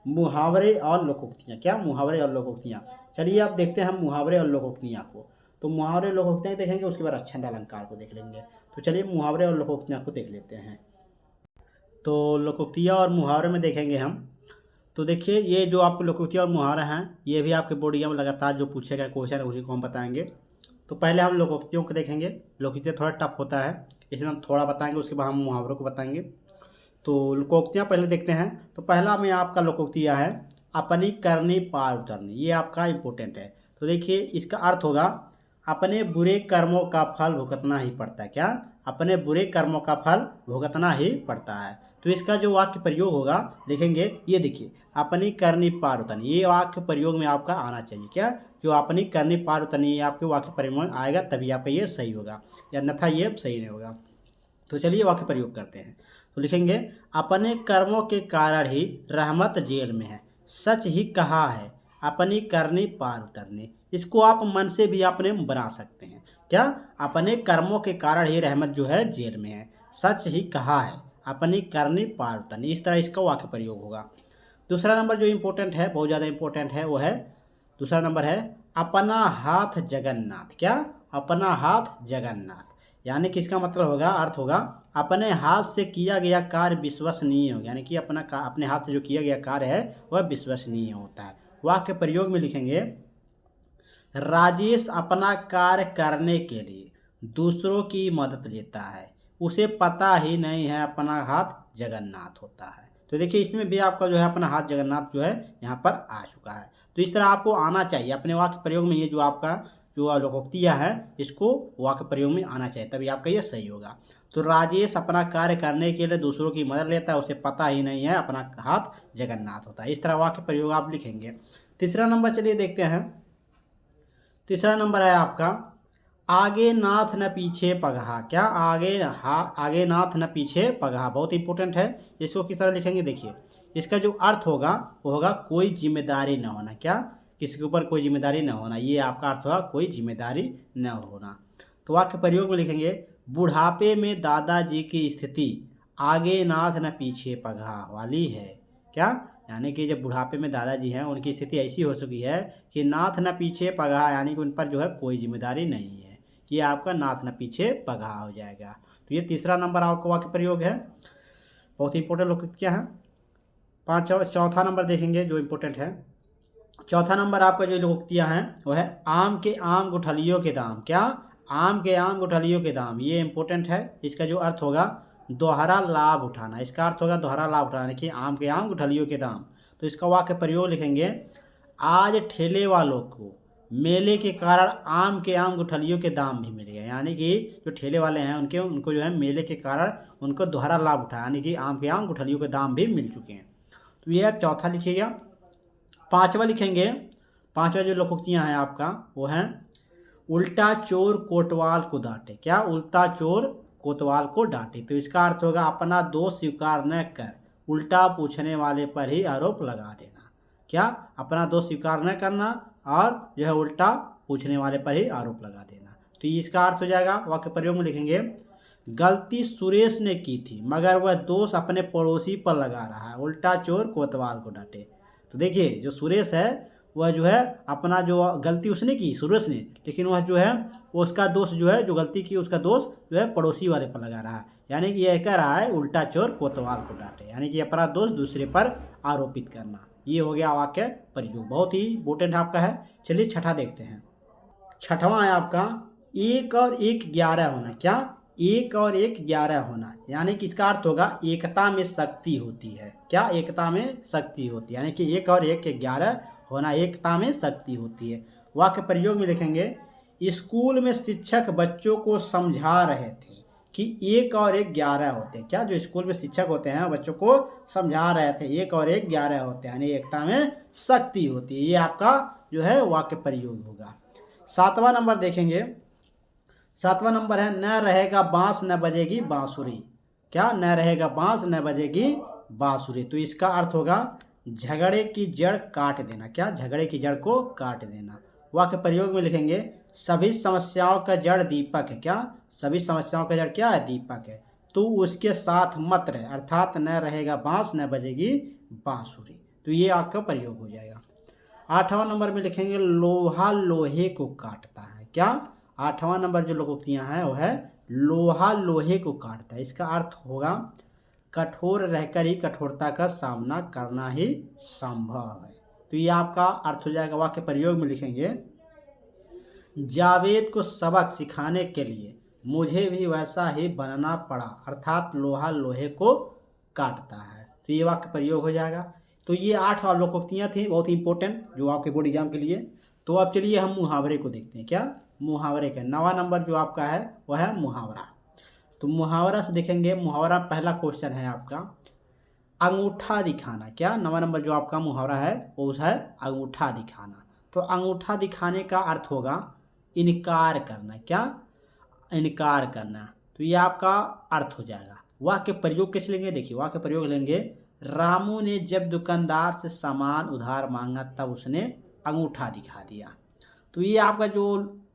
मुहावरे और लोकोक्तियाँ। क्या? मुहावरे और लोकोक्तियाँ। चलिए आप देखते हैं हम मुहावरे और लोकोक्तियाँ को। तो मुहावरे लोकोक्तियाँ देखेंगे, उसके बाद छंद अलंकार को देख लेंगे। तो चलिए मुहावरे और लोकोक्तियाँ को देख लेते हैं। तो लोकोक्तियाँ और मुहावरे में देखेंगे हम। तो देखिए ये जो आपको लोकोक्तियाँ और मुहावरे हैं, ये भी आपके बोर्ड एग्जाम में लगातार जो पूछे गए क्वेश्चन है उसी को हम बताएंगे। तो पहले हम लोकोक्तियों को देखेंगे। लोकोक्तियाँ थोड़ा टफ होता है, इसमें हम थोड़ा बताएंगे, उसके बाद हम मुहावरों को बताएंगे। तो लोकोक्तियाँ पहले देखते हैं। तो पहला में आपका लोकोक्तियाँ है अपनी करनी पार उतरनी, ये आपका इम्पोर्टेंट है। तो देखिए इसका अर्थ होगा अपने बुरे कर्मों का फल भुगतना ही पड़ता है। क्या? अपने बुरे कर्मों का फल भुगतना ही पड़ता है। तो इसका जो वाक्य प्रयोग होगा देखेंगे, ये देखिए अपनी करनी पार उतरनी, ये वाक्य प्रयोग में आपका आना चाहिए। क्या? जो अपनी करनी पार उतरनी ये आपके वाक्य प्रयोग में आएगा, तभी आपका ये सही होगा, या अन्यथा ये सही नहीं होगा। तो चलिए वाक्य प्रयोग करते हैं। तो लिखेंगे अपने कर्मों के कारण ही रहमत जेल में है, सच ही कहा है अपनी करनी पार उतरनी। इसको आप मन से भी अपने बना सकते हैं। क्या? अपने कर्मों के कारण ही रहमत जो है जेल में है, सच ही कहा है अपनी करनी पार उतरनी। इस तरह इसका वाक्य प्रयोग होगा। दूसरा नंबर जो इम्पोर्टेंट है, बहुत ज़्यादा इम्पोर्टेंट है, वो है दूसरा नंबर है अपना हाथ जगन्नाथ। क्या? अपना हाथ जगन्नाथ, यानी कि इसका मतलब होगा, अर्थ होगा अपने हाथ से किया गया कार्य विश्वसनीय हो, यानी कि अपने हाथ से जो किया गया कार्य है वह विश्वसनीय होता है। वाक्य प्रयोग में लिखेंगे राजेश अपना कार्य करने के लिए दूसरों की मदद लेता है, उसे पता ही नहीं है अपना हाथ जगन्नाथ होता है। तो देखिए इसमें भी आपका जो है अपना हाथ जगन्नाथ जो है यहाँ पर आ चुका है। तो इस तरह आपको आना चाहिए अपने वाक्य प्रयोग में, ये जो आपका जो लोकोक्तियाँ है इसको वाक्य प्रयोग में आना चाहिए, तभी आपका ये सही होगा। तो राजेश अपना कार्य करने के लिए दूसरों की मदद लेता है, उसे पता ही नहीं है अपना हाथ जगन्नाथ होता है। इस तरह वाक्य प्रयोग आप लिखेंगे। तीसरा नंबर चलिए देखते हैं। तीसरा नंबर है आपका आगे नाथ न पीछे पगहा। क्या? आगे नाथ न पीछे पगहा, बहुत इंपॉर्टेंट है। इसको किस तरह लिखेंगे देखिए, इसका जो अर्थ होगा वो होगा कोई जिम्मेदारी न होना। क्या? किसी के ऊपर कोई जिम्मेदारी न होना, ये आपका अर्थ होगा कोई जिम्मेदारी न होना। तो वाक्य प्रयोग में लिखेंगे बुढ़ापे में दादाजी की स्थिति आगे नाथ न पीछे पगहा वाली है। क्या? यानी कि जब बुढ़ापे में दादाजी हैं उनकी स्थिति ऐसी हो चुकी है कि नाथ न पीछे पगहा, यानी कि उन पर जो है कोई जिम्मेदारी नहीं है, ये आपका नाथ न पीछे पगहा हो जाएगा। तो ये तीसरा नंबर आपका वाक्य प्रयोग है, बहुत इंपॉर्टेंट लोग क्या है। चौथा नंबर देखेंगे जो इम्पोर्टेंट है। चौथा नंबर आपका जो लोकोक्तियाँ हैं वो है आम के आम गुठलियों के दाम। क्या? आम के आम गुठलियों के दाम, ये इम्पोर्टेंट है। इसका जो अर्थ होगा दोहरा लाभ उठाना, इसका अर्थ होगा दोहरा लाभ उठाना कि आम के आम गुठलियों के दाम। तो इसका वाक्य प्रयोग लिखेंगे आज ठेले वालों को मेले के कारण आम के आम गुठलियों के दाम भी मिल गए, यानी कि जो ठेले वाले हैं उनको जो है मेले के कारण उनको दोहरा लाभ उठाया, यानी कि आम के आम गुठलियों के दाम भी मिल चुके हैं। तो ये आप चौथा लिखिएगा। पांचवा लिखेंगे, पांचवा जो लोकोक्तियाँ हैं आपका वो हैं उल्टा चोर कोतवाल को डांटे। क्या? उल्टा चोर कोतवाल को डांटे। तो इसका अर्थ होगा अपना दोष स्वीकार न कर उल्टा पूछने वाले पर ही आरोप लगा देना। क्या? अपना दोष स्वीकार न करना और जो है उल्टा पूछने वाले पर ही आरोप लगा देना। तो इसका अर्थ हो जाएगा, वाक्य प्रयोग में लिखेंगे गलती सुरेश ने की थी मगर वह दोष अपने पड़ोसी पर लगा रहा है, उल्टा चोर कोतवाल को डांटे। तो देखिए जो सुरेश है वह जो है अपना जो गलती उसने की सुरेश ने, लेकिन वह जो है वो उसका दोष जो है जो गलती की उसका दोष जो है पड़ोसी वाले पर लगा रहा है, यानी कि यह कह रहा है उल्टा चोर कोतवाल को डांटे, यानी कि अपना दोष दूसरे पर आरोपित करना। ये हो गया वाक्य प्रयोग, बहुत ही इंपॉर्टेंट आपका है। चलिए छठा देखते हैं। छठवां है आपका 1 और 1 11 होना। क्या 1 और 1 11 होना, यानी कि इसका अर्थ होगा एकता में शक्ति होती है। क्या एकता में शक्ति होती है, यानी कि 1 और 1 11 होना एकता में शक्ति होती है। वाक्य प्रयोग में लिखेंगे स्कूल में शिक्षक बच्चों को समझा रहे थे कि 1 और 1 11 होते हैं। क्या जो स्कूल में शिक्षक होते हैं बच्चों को समझा रहे थे 1 और 1 11 होते हैं, यानी एकता में शक्ति होती है। ये आपका जो है वाक्य प्रयोग होगा। 7वां नंबर देखेंगे। 7वां नंबर है न रहेगा बांस न बजेगी बांसुरी। क्या न रहेगा बांस न बजेगी बांसुरी, तो इसका अर्थ होगा झगड़े की जड़ काट देना। क्या झगड़े की जड़ को काट देना। वाक्य प्रयोग में लिखेंगे सभी समस्याओं का जड़ दीपक है। क्या सभी समस्याओं का जड़ क्या है, दीपक है। तो उसके साथ मत रहे, अर्थात न रहेगा बांस न बजेगी बांसुरी, तो ये आपका प्रयोग हो जाएगा। 8वां नंबर में लिखेंगे लोहा लोहे को काटता है। क्या 8वां नंबर जो लोकोक्तियां हैं वो है लोहा लोहे को काटता है। इसका अर्थ होगा कठोर रहकर ही कठोरता का सामना करना ही संभव है, तो ये आपका अर्थ हो जाएगा। वाक्य प्रयोग में लिखेंगे जावेद को सबक सिखाने के लिए मुझे भी वैसा ही बनना पड़ा, अर्थात लोहा लोहे को काटता है, तो ये वाक्य प्रयोग हो जाएगा। तो ये 8 लोकोक्तियाँ थी बहुत ही इंपॉर्टेंट जो आपके बोर्ड एग्जाम के लिए। तो अब चलिए हम मुहावरे को देखते हैं। क्या मुहावरे का 9वां नंबर जो आपका है वह है मुहावरा। तो मुहावरा से देखेंगे, मुहावरा पहला क्वेश्चन है आपका अंगूठा दिखाना। क्या 9वां नंबर जो आपका मुहावरा है वो है अंगूठा दिखाना। तो अंगूठा दिखाने का अर्थ होगा इनकार करना। क्या इनकार करना, तो ये आपका अर्थ हो जाएगा। वाक्य प्रयोग किस लेंगे, देखिए वाक्य प्रयोग लेंगे रामू ने जब दुकानदार से सामान उधार मांगा तब उसने अंगूठा दिखा दिया। तो ये आपका जो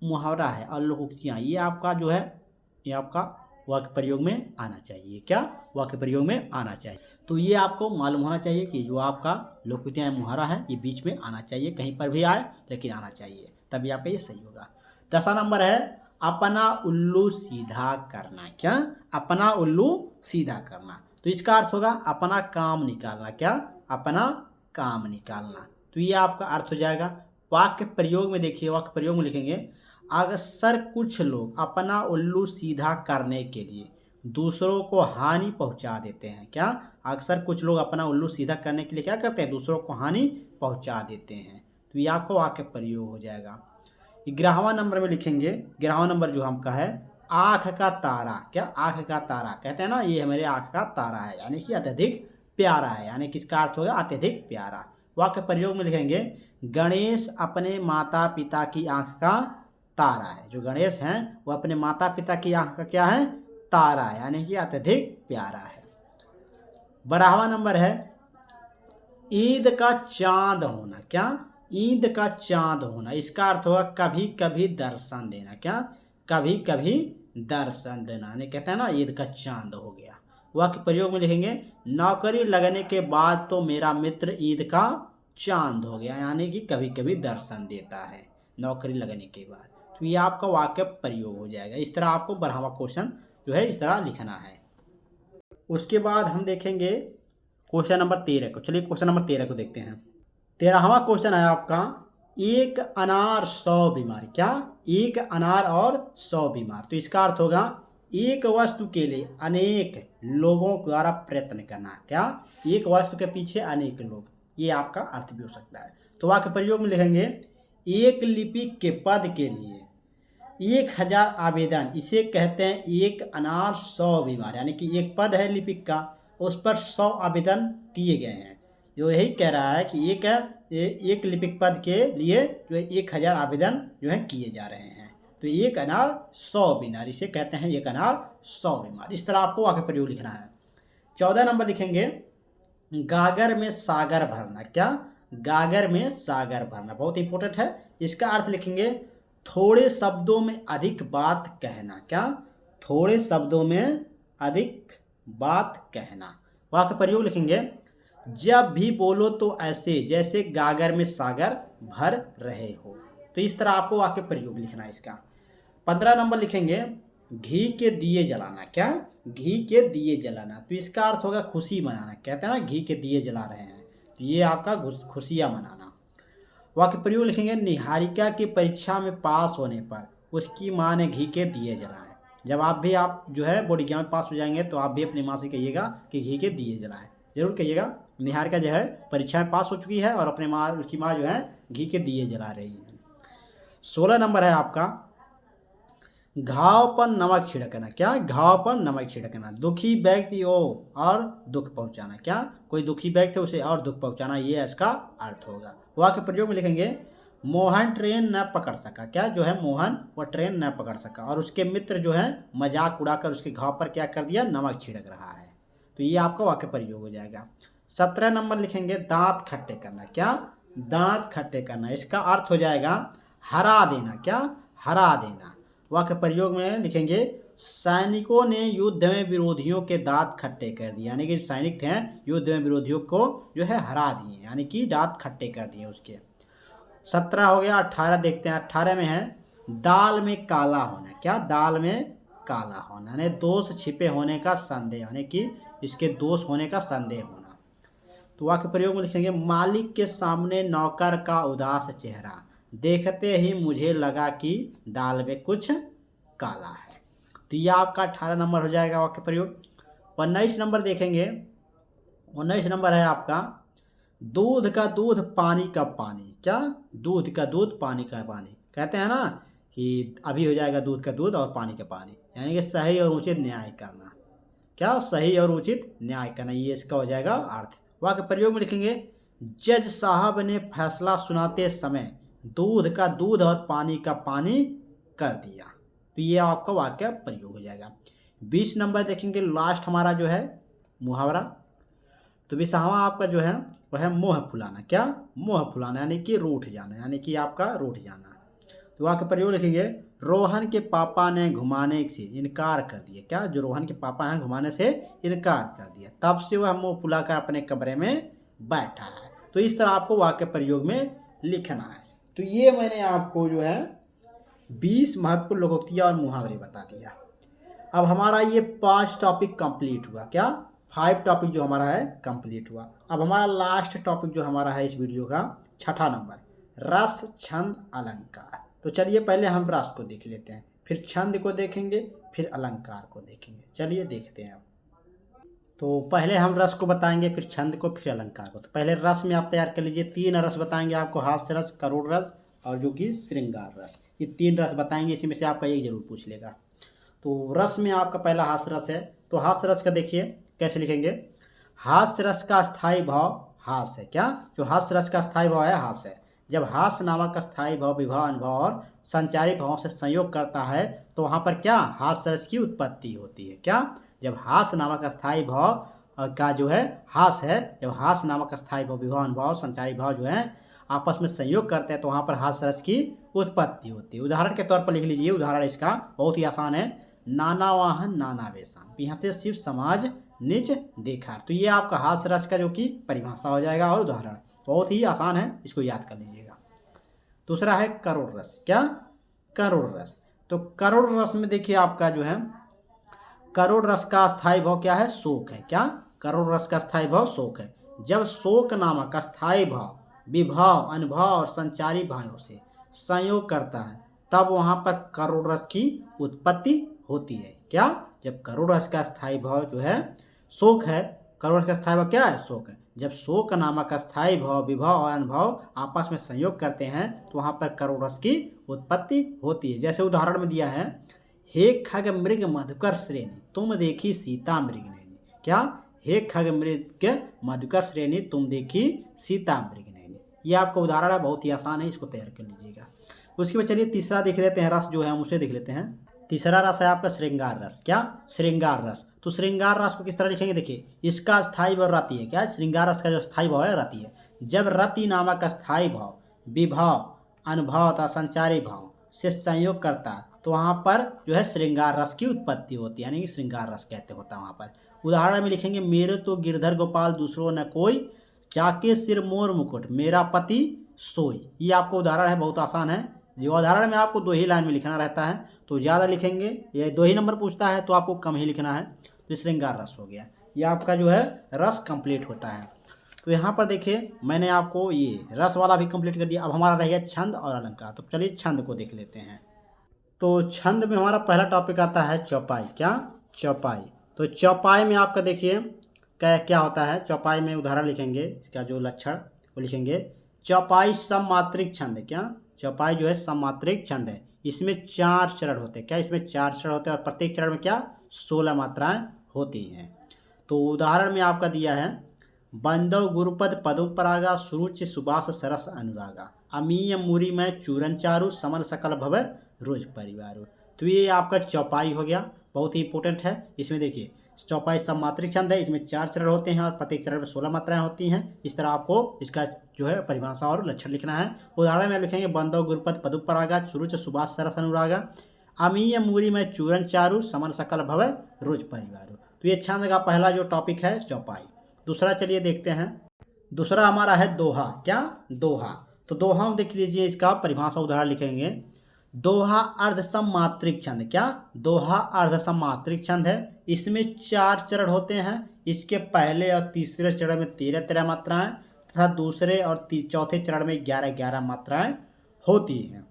मुहावरा है और लोकोक्तियाँ ये आपका जो है ये आपका वाक्य प्रयोग में आना चाहिए। क्या वाक्य प्रयोग में आना चाहिए, तो ये आपको मालूम होना चाहिए कि जो आपका लोकोक्तियाँ मुहावरा है ये बीच में आना चाहिए, कहीं पर भी आए लेकिन आना चाहिए, तभी आपका ये सही होगा। 10वां नंबर है अपना उल्लू सीधा करना। क्या अपना उल्लू सीधा करना, तो इसका अर्थ होगा अपना काम निकालना। क्या अपना काम निकालना, तो ये आपका अर्थ हो जाएगा। वाक्य प्रयोग में देखिए, वाक्य प्रयोग में लिखेंगे अक्सर कुछ लोग अपना उल्लू सीधा करने के लिए दूसरों को हानि पहुंचा देते हैं। क्या अक्सर कुछ लोग अपना उल्लू सीधा करने के लिए क्या करते हैं, दूसरों को हानि पहुंचा देते हैं, तो ये आपको वाक्य प्रयोग हो जाएगा। 11वां नंबर में लिखेंगे, 11वां नंबर जो हमका है आँख का तारा। क्या आँख का तारा, कहते हैं ना ये हमारे आँख का तारा है, यानी कि अत्यधिक प्यारा है, यानी कि इसका अर्थ होगा अत्यधिक प्यारा। वाक्य प्रयोग में लिखेंगे गणेश अपने माता पिता की आँख का तारा है। जो गणेश हैं वो अपने माता पिता की आँख का क्या है, तारा है, यानी कि अत्यधिक प्यारा है। 12वां नंबर है ईद का चांद होना। क्या ईद का चांद होना, इसका अर्थ होगा कभी कभी दर्शन देना। क्या कभी कभी दर्शन देना, यानी कहते हैं ना ईद का चांद हो गया। वाक्य प्रयोग में लिखेंगे नौकरी लगने के बाद तो मेरा मित्र ईद का चांद हो गया, यानी कि कभी कभी दर्शन देता है नौकरी लगने के बाद, तो ये आपका वाक्य प्रयोग हो जाएगा। इस तरह आपको 12वां क्वेश्चन जो है इस तरह लिखना है। उसके बाद हम देखेंगे क्वेश्चन नंबर 13 को। चलिए क्वेश्चन नंबर 13 को देखते हैं। 13वां क्वेश्चन है आपका एक अनार 100 बीमार। क्या एक अनार और 100 बीमार, तो इसका अर्थ होगा एक वस्तु के लिए अनेक लोगों द्वारा प्रयत्न करना। क्या एक वस्तु के पीछे अनेक लोग, ये आपका अर्थ भी हो सकता है। तो वाक्य प्रयोग में लिखेंगे एक लिपिक के पद के लिए 1000 आवेदन, इसे कहते हैं एक अनार 100 बीमार, यानी कि एक पद है लिपिक का उस पर 100 आवेदन किए गए हैं। जो यही कह रहा है कि एक लिपिक पद के लिए जो 1000 आवेदन जो है किए जा रहे हैं, तो एक अनार 100 बीमार, इसे कहते हैं एक अनार 100 बीमार। इस तरह आपको वाक्य प्रयोग लिखना है। 14 नंबर लिखेंगे गागर में सागर भरना। क्या गागर में सागर भरना, बहुत इंपॉर्टेंट है। इसका अर्थ लिखेंगे थोड़े शब्दों में अधिक बात कहना। क्या थोड़े शब्दों में अधिक बात कहना। वाक्य प्रयोग लिखेंगे, जब भी बोलो तो ऐसे जैसे गागर में सागर भर रहे हो। तो इस तरह आपको वाक्य प्रयोग लिखना है इसका। 15 नंबर लिखेंगे, घी के दिए जलाना। क्या? घी के दिए जलाना। तो इसका अर्थ होगा खुशी मनाना। कहते हैं ना घी के दिए जला रहे हैं, तो ये आपका खुशियाँ मनाना। वाक्य प्रयोग लिखेंगे, निहारिका की परीक्षा में पास होने पर उसकी माँ ने घी के दिए जलाए। जब आप जो है बोर्ड एग्जाम में पास हो जाएंगे तो आप भी अपनी माँ से कहिएगा कि घी के दिए जलाएं। जरूर कहिएगा। निहारिका जो है परीक्षा में पास हो चुकी है और अपने उसकी माँ जो है घी के दिए जला रही है। 16 नंबर है आपका, घाव पर नमक छिड़कना। क्या? घाव पर नमक छिड़कना। दुखी व्यक्ति हो और दुख पहुंचाना। क्या? कोई दुखी व्यक्ति उसे और दुख पहुंचाना, ये इसका अर्थ होगा। वाक्य प्रयोग में लिखेंगे, मोहन ट्रेन न पकड़ सका। क्या? जो है मोहन वह ट्रेन न पकड़ सका और उसके मित्र जो है मजाक उड़ाकर उसके घाव पर क्या कर दिया? नमक छिड़क रहा है। तो ये आपका वाक्य प्रयोग हो जाएगा। 17 नंबर लिखेंगे, दांत खट्टे करना। क्या? दांत खट्टे करना। इसका अर्थ हो जाएगा हरा देना। क्या? हरा देना। वाक्य प्रयोग में लिखेंगे, सैनिकों ने युद्ध में विरोधियों के दांत खट्टे कर दिए। यानी कि सैनिक थे युद्ध में विरोधियों को जो है हरा दिए, यानी कि दांत खट्टे कर दिए उसके। 17 हो गया। 18 देखते हैं। 18 में है, दाल में काला होना। क्या? दाल में काला होना यानी दोष छिपे होने का संदेह, यानी कि इसके दोष होने का संदेह होना। तो वाक्य प्रयोग में लिखेंगे, मालिक के सामने नौकर का उदास चेहरा, देखते ही मुझे लगा कि दाल में कुछ काला है। तो यह आपका 18 नंबर हो जाएगा वाक्य प्रयोग। 19 नंबर देखेंगे। 19 नंबर है आपका, दूध का दूध पानी का पानी। क्या? दूध का दूध पानी का पानी। कहते हैं ना कि अभी हो जाएगा दूध का दूध और पानी का पानी, यानी कि सही और उचित न्याय करना। क्या? सही और उचित न्याय करना, ये इसका हो जाएगा अर्थ। वाक्य प्रयोग में लिखेंगे, जज साहब ने फैसला सुनाते समय दूध का दूध और पानी का पानी कर दिया। तो ये आपका वाक्य प्रयोग हो जाएगा। 20 नंबर देखेंगे, लास्ट हमारा जो है मुहावरा। तो 20वां आपका जो है वह है मोह फुलाना। क्या? मोह फुलाना यानी कि रूठ जाना, यानी कि आपका रूठ जाना। तो वाक्य प्रयोग लिखेंगे, रोहन के पापा ने घुमाने से इनकार कर दिया। क्या? जो रोहन के पापा हैं घुमाने से इनकार कर दिया, तब से वह मुँह फुलाकर अपने कमरे में बैठा है। तो इस तरह आपको वाक्य प्रयोग में लिखना है। तो ये मैंने आपको जो है 20 महत्वपूर्ण लोकोक्तियाँ और मुहावरे बता दिया। अब हमारा ये 5 टॉपिक कंप्लीट हुआ। क्या? 5 टॉपिक जो हमारा है कंप्लीट हुआ। अब हमारा लास्ट टॉपिक जो हमारा है इस वीडियो का 6ठा नंबर, रस छंद अलंकार। तो चलिए पहले हम रस को देख लेते हैं, फिर छंद को देखेंगे, फिर अलंकार को देखेंगे। चलिए देखते हैं। तो पहले हम रस को बताएंगे, फिर छंद को, फिर अलंकार को। तो पहले रस में आप तैयार कर लीजिए। 3 रस बताएंगे आपको, हास्य रस, करुण रस और जो कि श्रृंगार रस। ये 3 रस बताएंगे, इसी में से आपका एक जरूर पूछ लेगा। तो रस में आपका पहला हास्य रस है। तो हास्य रस का देखिए कैसे लिखेंगे, हास्य रस का स्थायी भाव हास्य है। क्या? जो हास्य रस का स्थायी भाव है हास्य है। जब हास्य नामक स्थायी भाव विभव अनुभव और संचारी भावों से संयोग करता है तो वहाँ पर क्या? हास्य रस की उत्पत्ति होती है। क्या? जब हास्य नामक स्थायी भाव का जो है हास्य है, जब हास्य नामक स्थायी भाव विभव अनुभव संचारी भाव जो है आपस में संयोग करते हैं तो वहाँ पर हास्य रस की उत्पत्ति होती है। उदाहरण के तौर पर लिख लीजिए। उदाहरण इसका बहुत ही आसान है, नाना वाहन नाना वेशम, पिहते शिव समाज नीच देखा। तो ये आपका हास्य रस का जो कि परिभाषा हो जाएगा और उदाहरण बहुत ही आसान है, इसको याद कर लीजिएगा। दूसरा है करुण रस। क्या? करुण रस। तो करुण रस में देखिए आपका जो है करुण रस का स्थायी भाव क्या है? शोक है। क्या? करुण रस का स्थायी भाव शोक है। जब शोक नामक स्थायी भाव विभव अनुभव और संचारी भावों से संयोग करता है तब वहाँ पर करुण रस की उत्पत्ति होती है। क्या? जब करुण रस का स्थायी भाव जो है शोक है, करुण रस का स्थायी भाव क्या है? शोक है। जब शोक नामक स्थायी भाव विभव और अनुभव आपस में संयोग करते हैं तो वहाँ पर करुण रस की उत्पत्ति होती है। जैसे उदाहरण में दिया है, हे खग मृग मधुकर श्रेणी तुम देखी सीता मृग नैनी। क्या? हे खग मृग मधुकर श्रेणी तुम देखी सीता मृग नैनी। ये आपका उदाहरण है, बहुत ही आसान है, इसको तैयार कर लीजिएगा। उसके बाद चलिए तीसरा देख लेते हैं रस जो है, हम उसे देख लेते हैं। तीसरा रस है आपका श्रृंगार रस। क्या? श्रृंगार रस। तो श्रृंगार रस को किस तरह लिखेंगे, देखिए इसका स्थायी भाव रति है। क्या? श्रृंगार रस का जो स्थायी भाव है रति है। जब रति नामक स्थायी भाव विभव अनुभव तथा संचारी भाव से संयोग करता है तो वहाँ पर जो है श्रृंगार रस की उत्पत्ति होती है, यानी कि श्रृंगार रस कहते होता है वहाँ पर। उदाहरण में लिखेंगे मेरे तो गिरधर गोपाल दूसरो न कोई, जाके सिर मोर मुकुट मेरा पति सोई। ये आपको उदाहरण है, बहुत आसान है। जो उदाहरण में आपको 2 ही लाइन में लिखना रहता है तो ज़्यादा लिखेंगे, ये 2 ही नंबर पूछता है तो आपको कम ही लिखना है। तो श्रृंगार रस हो गया, ये आपका जो है रस कंप्लीट होता है। तो यहाँ पर देखिए मैंने आपको ये रस वाला भी कंप्लीट कर दिया। अब हमारा रह गया छंद और अलंकार। तो चलिए छंद को देख लेते हैं। तो छंद में हमारा पहला टॉपिक आता है चौपाई। क्या? चौपाई। तो चौपाई में आपका देखिए क्या होता है। चौपाई में उदाहरण लिखेंगे, इसका जो लक्षण वो लिखेंगे। चौपाई सममात्रिक छंद। क्या? चौपाई जो है सममात्रिक छंद है। इसमें 4 चरण होते हैं। क्या? इसमें 4 चरण होते हैं और प्रत्येक चरण में क्या 16 मात्राएं होती हैं। तो उदाहरण में आपका दिया है बंदव गुरुपद पदोपरागा सुरुचि सुबास सरस अनुरागा अमीय मुरी में चूरन चारु समन सकल भव रोज परिवार। तो ये आपका चौपाई हो गया, बहुत ही इंपॉर्टेंट है। इसमें देखिए चौपाई सममात्रिक छंद है, इसमें 4 चरण होते हैं और प्रत्येक चरण में 16 मात्राएं होती हैं। इस तरह आपको इसका जो है परिभाषा और लक्षण लिखना है। उदाहरण में लिखेंगे बंदव गुरुपद पदोपरागा सुरुचि सुबास सरस अनुरागा अमीय मुरी में चूरन चारु समन सकल भव रोज परिवार। तो ये छंद का पहला जो टॉपिक है चौपाई। दूसरा चलिए देखते हैं। दूसरा हमारा है दोहा। क्या? दोहा। तो दोहा देख लीजिए, इसका परिभाषा उदाहरण लिखेंगे। दोहा अर्धसमात्रिक छंद। क्या? दोहा अर्धसमात्रिक छंद है। इसमें 4 चरण होते हैं। इसके पहले और तीसरे चरण में 13 मात्राएं तथा दूसरे और चौथे चरण में 11 मात्राएं होती हैं।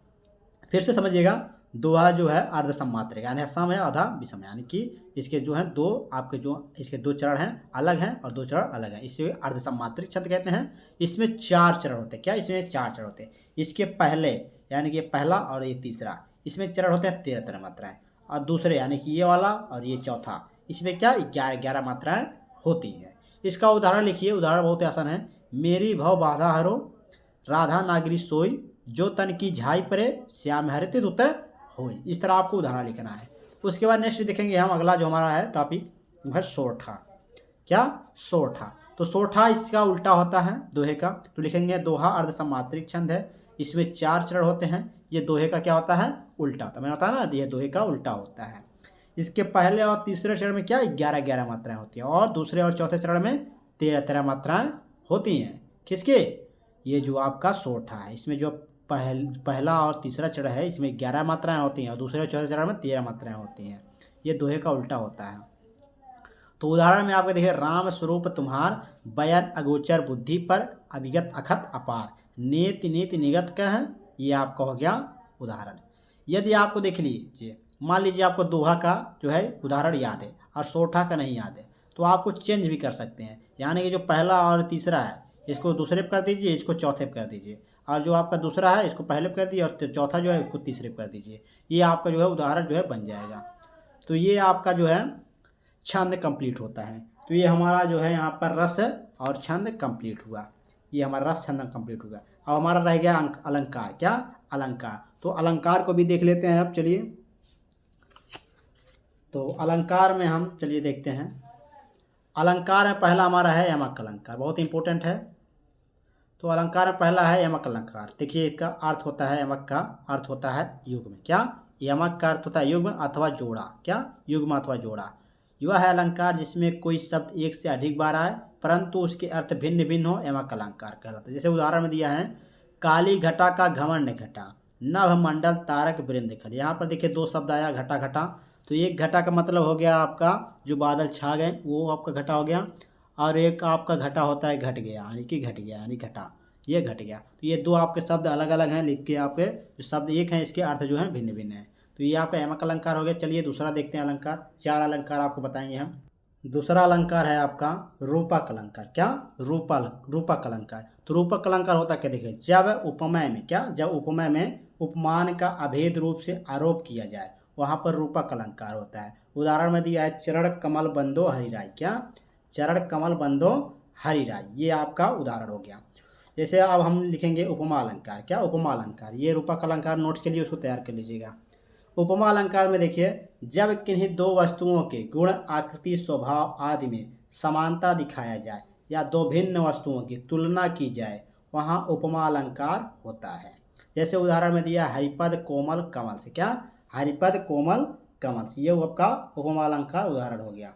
फिर से समझिएगा, दोहा जो है अर्धसमात्रिक यानी सम है आधा विषम, यानी कि इसके जो है 2 आपके जो इसके 2 चरण हैं अलग हैं और 2 चरण अलग हैं, इसे अर्धसमात्रिक छंद कहते हैं। इसमें 4 चरण होते हैं। क्या? इसमें 4 चरण होते हैं। इसके पहले यानी कि पहला और ये तीसरा, इसमें चरण होते हैं 13 मात्राएं और दूसरे यानी कि ये वाला और ये चौथा, इसमें क्या 11 मात्राएं होती हैं। इसका उदाहरण लिखिए। उदाहरण बहुत आसान है। मेरी भव बाधा हरो राधा नागरी सोई जो तन की झाई परे श्याम हरित उत होई। इस तरह आपको उदाहरण लिखना है। उसके बाद नेक्स्ट देखेंगे हम, अगला जो हमारा है टॉपिक वो है सोरठा। क्या? सोरठा। तो सोरठा इसका उल्टा होता है दोहे का। तो लिखेंगे दोहा अर्धसमात्रिक छंद है। इसमें 4 चरण होते हैं। ये दोहे का क्या होता है? उल्टा होता है। मैंने बताया ना, ये दोहे का उल्टा होता है। इसके पहले और तीसरे चरण में क्या 11 मात्राएं होती हैं और दूसरे और चौथे चरण में 13 मात्राएं होती हैं। किसके? ये जो आपका सोरठा है, इसमें जो पहला और तीसरा चरण है इसमें 11 मात्राएं होती हैं और दूसरे और चौथे चरण में 13 मात्राएं होती हैं। ये दोहे का उल्टा होता है। तो उदाहरण में आपको देखिए राम स्वरूप तुम्हार बयान अगोचर बुद्धि पर अभिगत अखत अपार नेति नेति निगत कह। ये आपका हो गया उदाहरण। यदि आपको देख लीजिए, मान लीजिए आपको दोहा का जो है उदाहरण याद है और सोरठा का नहीं याद है, तो आपको चेंज भी कर सकते हैं। यानी कि जो पहला और तीसरा है इसको दूसरे पे कर दीजिए, इसको चौथे पे कर दीजिए, और जो आपका दूसरा है इसको पहले पे कर दीजिए और चौथा जो है उसको तीसरे पे कर दीजिए। ये आपका जो है उदाहरण जो है बन जाएगा। तो ये आपका जो है छंद कंप्लीट होता है। तो ये हमारा जो है यहाँ पर रस और छंद कंप्लीट हुआ। ये हमारा रस छंद कंप्लीट हुआ। अब हमारा रह गया अलंकार। क्या? अलंकार। तो अलंकार को भी देख लेते हैं अब। चलिए, तो अलंकार में हम चलिए देखते हैं। अलंकार में पहला हमारा है यमक अलंकार, बहुत इंपॉर्टेंट है। तो अलंकार में पहला है यमक अलंकार। देखिए इसका अर्थ होता है, यमक का अर्थ होता है युग्म। क्या? यमक का अर्थ होता है युग्म अथवा जोड़ा। क्या? युग्म अथवा जोड़ा। यह है अलंकार जिसमें कोई शब्द एक से अधिक बार आए परंतु उसके अर्थ भिन्न भिन्न हो, यमक अलंकार कहलाता है। जैसे उदाहरण में दिया है काली घटा का घमंड घटा नभ मंडल तारक वृंद खल। यहाँ पर देखिए 2 शब्द आया घटा घटा। तो एक घटा का मतलब हो गया आपका जो बादल छा गए वो आपका घटा हो गया, और एक आपका घटा होता है घट गया, यानी कि घट गया यानी घटा, ये घट गया। तो ये 2 आपके शब्द अलग अलग हैं, लिख के आपके जो शब्द एक हैं इसके अर्थ जो हैं भिन्न भिन्न हैं। तो ये आपका यमक अलंकार हो गया। चलिए दूसरा देखते हैं अलंकार। 4 अलंकार आपको बताएंगे हम। दूसरा अलंकार है आपका रूपक अलंकार। क्या? रूपक अलंकार। तो रूपक अलंकार होता क्या देखिए, जब उपमेय में, क्या जब उपमेय में उपमान का अभेद रूप से आरोप किया जाए वहाँ पर रूपक अलंकार होता है। उदाहरण में दिया है चरण कमल बंदो हरिराय। क्या? चरण कमल बंदो हरिराय, ये आपका उदाहरण हो गया। जैसे अब हम लिखेंगे उपमा अलंकार। क्या? उपमा अलंकार। ये रूपक अलंकार नोट्स के लिए उसको तैयार कर लीजिएगा। उपमा अलंकार में देखिए जब किन्हीं 2 वस्तुओं के गुण आकृति स्वभाव आदि में समानता दिखाया जाए या 2 भिन्न वस्तुओं की तुलना की जाए वहाँ उपमा अलंकार होता है। जैसे उदाहरण में दिया हरिपद कोमल कमल से, क्या हरिपद कोमल कमल से, ये आपका उपमा अलंकार उदाहरण हो गया।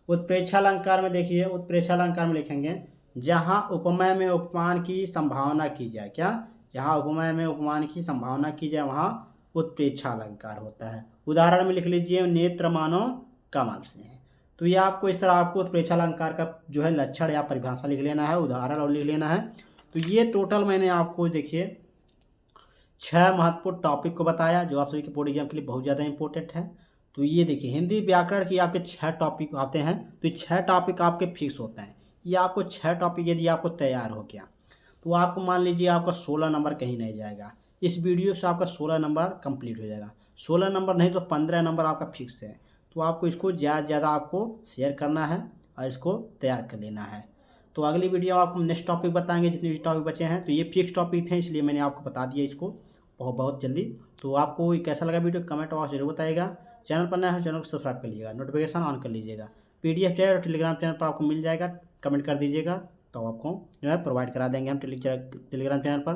उत्प्रेक्षालंकार में देखिए, उत्प्रेक्षालंकार में लिखेंगे जहाँ उपमेय में उपमान की संभावना की जाए, क्या जहाँ उपमेय में उपमान की संभावना की जाए वहाँ उत्प्रेक्षालंकार होता है। उदाहरण में लिख लीजिए नेत्र मानो कमल से है। तो ये आपको इस तरह आपको उत्प्रेक्षालंकार का जो है लक्षण या परिभाषा लिख लेना है, उदाहरण और लिख लेना है। तो ये टोटल मैंने आपको देखिए 6 महत्वपूर्ण टॉपिक को बताया जो आप सभी के बोर्ड एग्जाम के लिए बहुत ज़्यादा इंपॉर्टेंट है। तो ये देखिए हिंदी व्याकरण की आपके 6 टॉपिक आते हैं, तो ये 6 टॉपिक आपके फिक्स होते हैं। ये आपको 6 टॉपिक यदि आपको तैयार हो गया तो आपको मान लीजिए आपका 16 नंबर कहीं नहीं जाएगा। इस वीडियो से आपका 16 नंबर कंप्लीट हो जाएगा, 16 नंबर नहीं तो 15 नंबर आपका फिक्स है। तो आपको इसको ज़्यादा से ज़्यादा आपको शेयर करना है और इसको तैयार कर लेना है। तो अगली वीडियो में आपको नेक्स्ट टॉपिक बताएंगे, जितने भी टॉपिक बचे हैं। तो ये फिक्स टॉपिक थे इसलिए मैंने आपको बता दिया इसको बहुत जल्दी। तो आपको कैसा लगा वीडियो कमेंट बॉक्स जरूर बताइएगा। चैनल पर नया है चैनल को सब्सक्राइब कर लीजिएगा, नोटिफिकेशन ऑन कर लीजिएगा। PDF चाहिए और टेलीग्राम चैनल पर आपको मिल जाएगा, कमेंट कर दीजिएगा तो आपको जो है प्रोवाइड करा देंगे हम टेलीग्राम चैनल पर।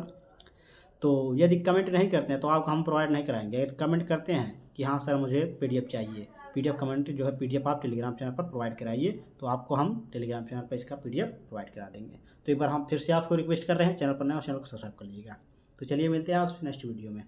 तो यदि कमेंट नहीं करते हैं तो आपको हम प्रोवाइड नहीं कराएंगे। अगर कमेंट करते हैं कि हाँ सर मुझे PDF चाहिए, PDF कमेंट जो है PDF आप टेलीग्राम चैनल पर प्रोवाइड कराइए तो आपको हम टेलीग्राम चैनल पर इसका PDF प्रोवाइड करा देंगे। तो एक बार हम फिर से आपको रिक्वेस्ट कर रहे हैं, चैनल पर नया चैनल को सब्सक्राइब कर लीजिएगा। तो चलिए मिलते हैं आप नेक्स्ट वीडियो में।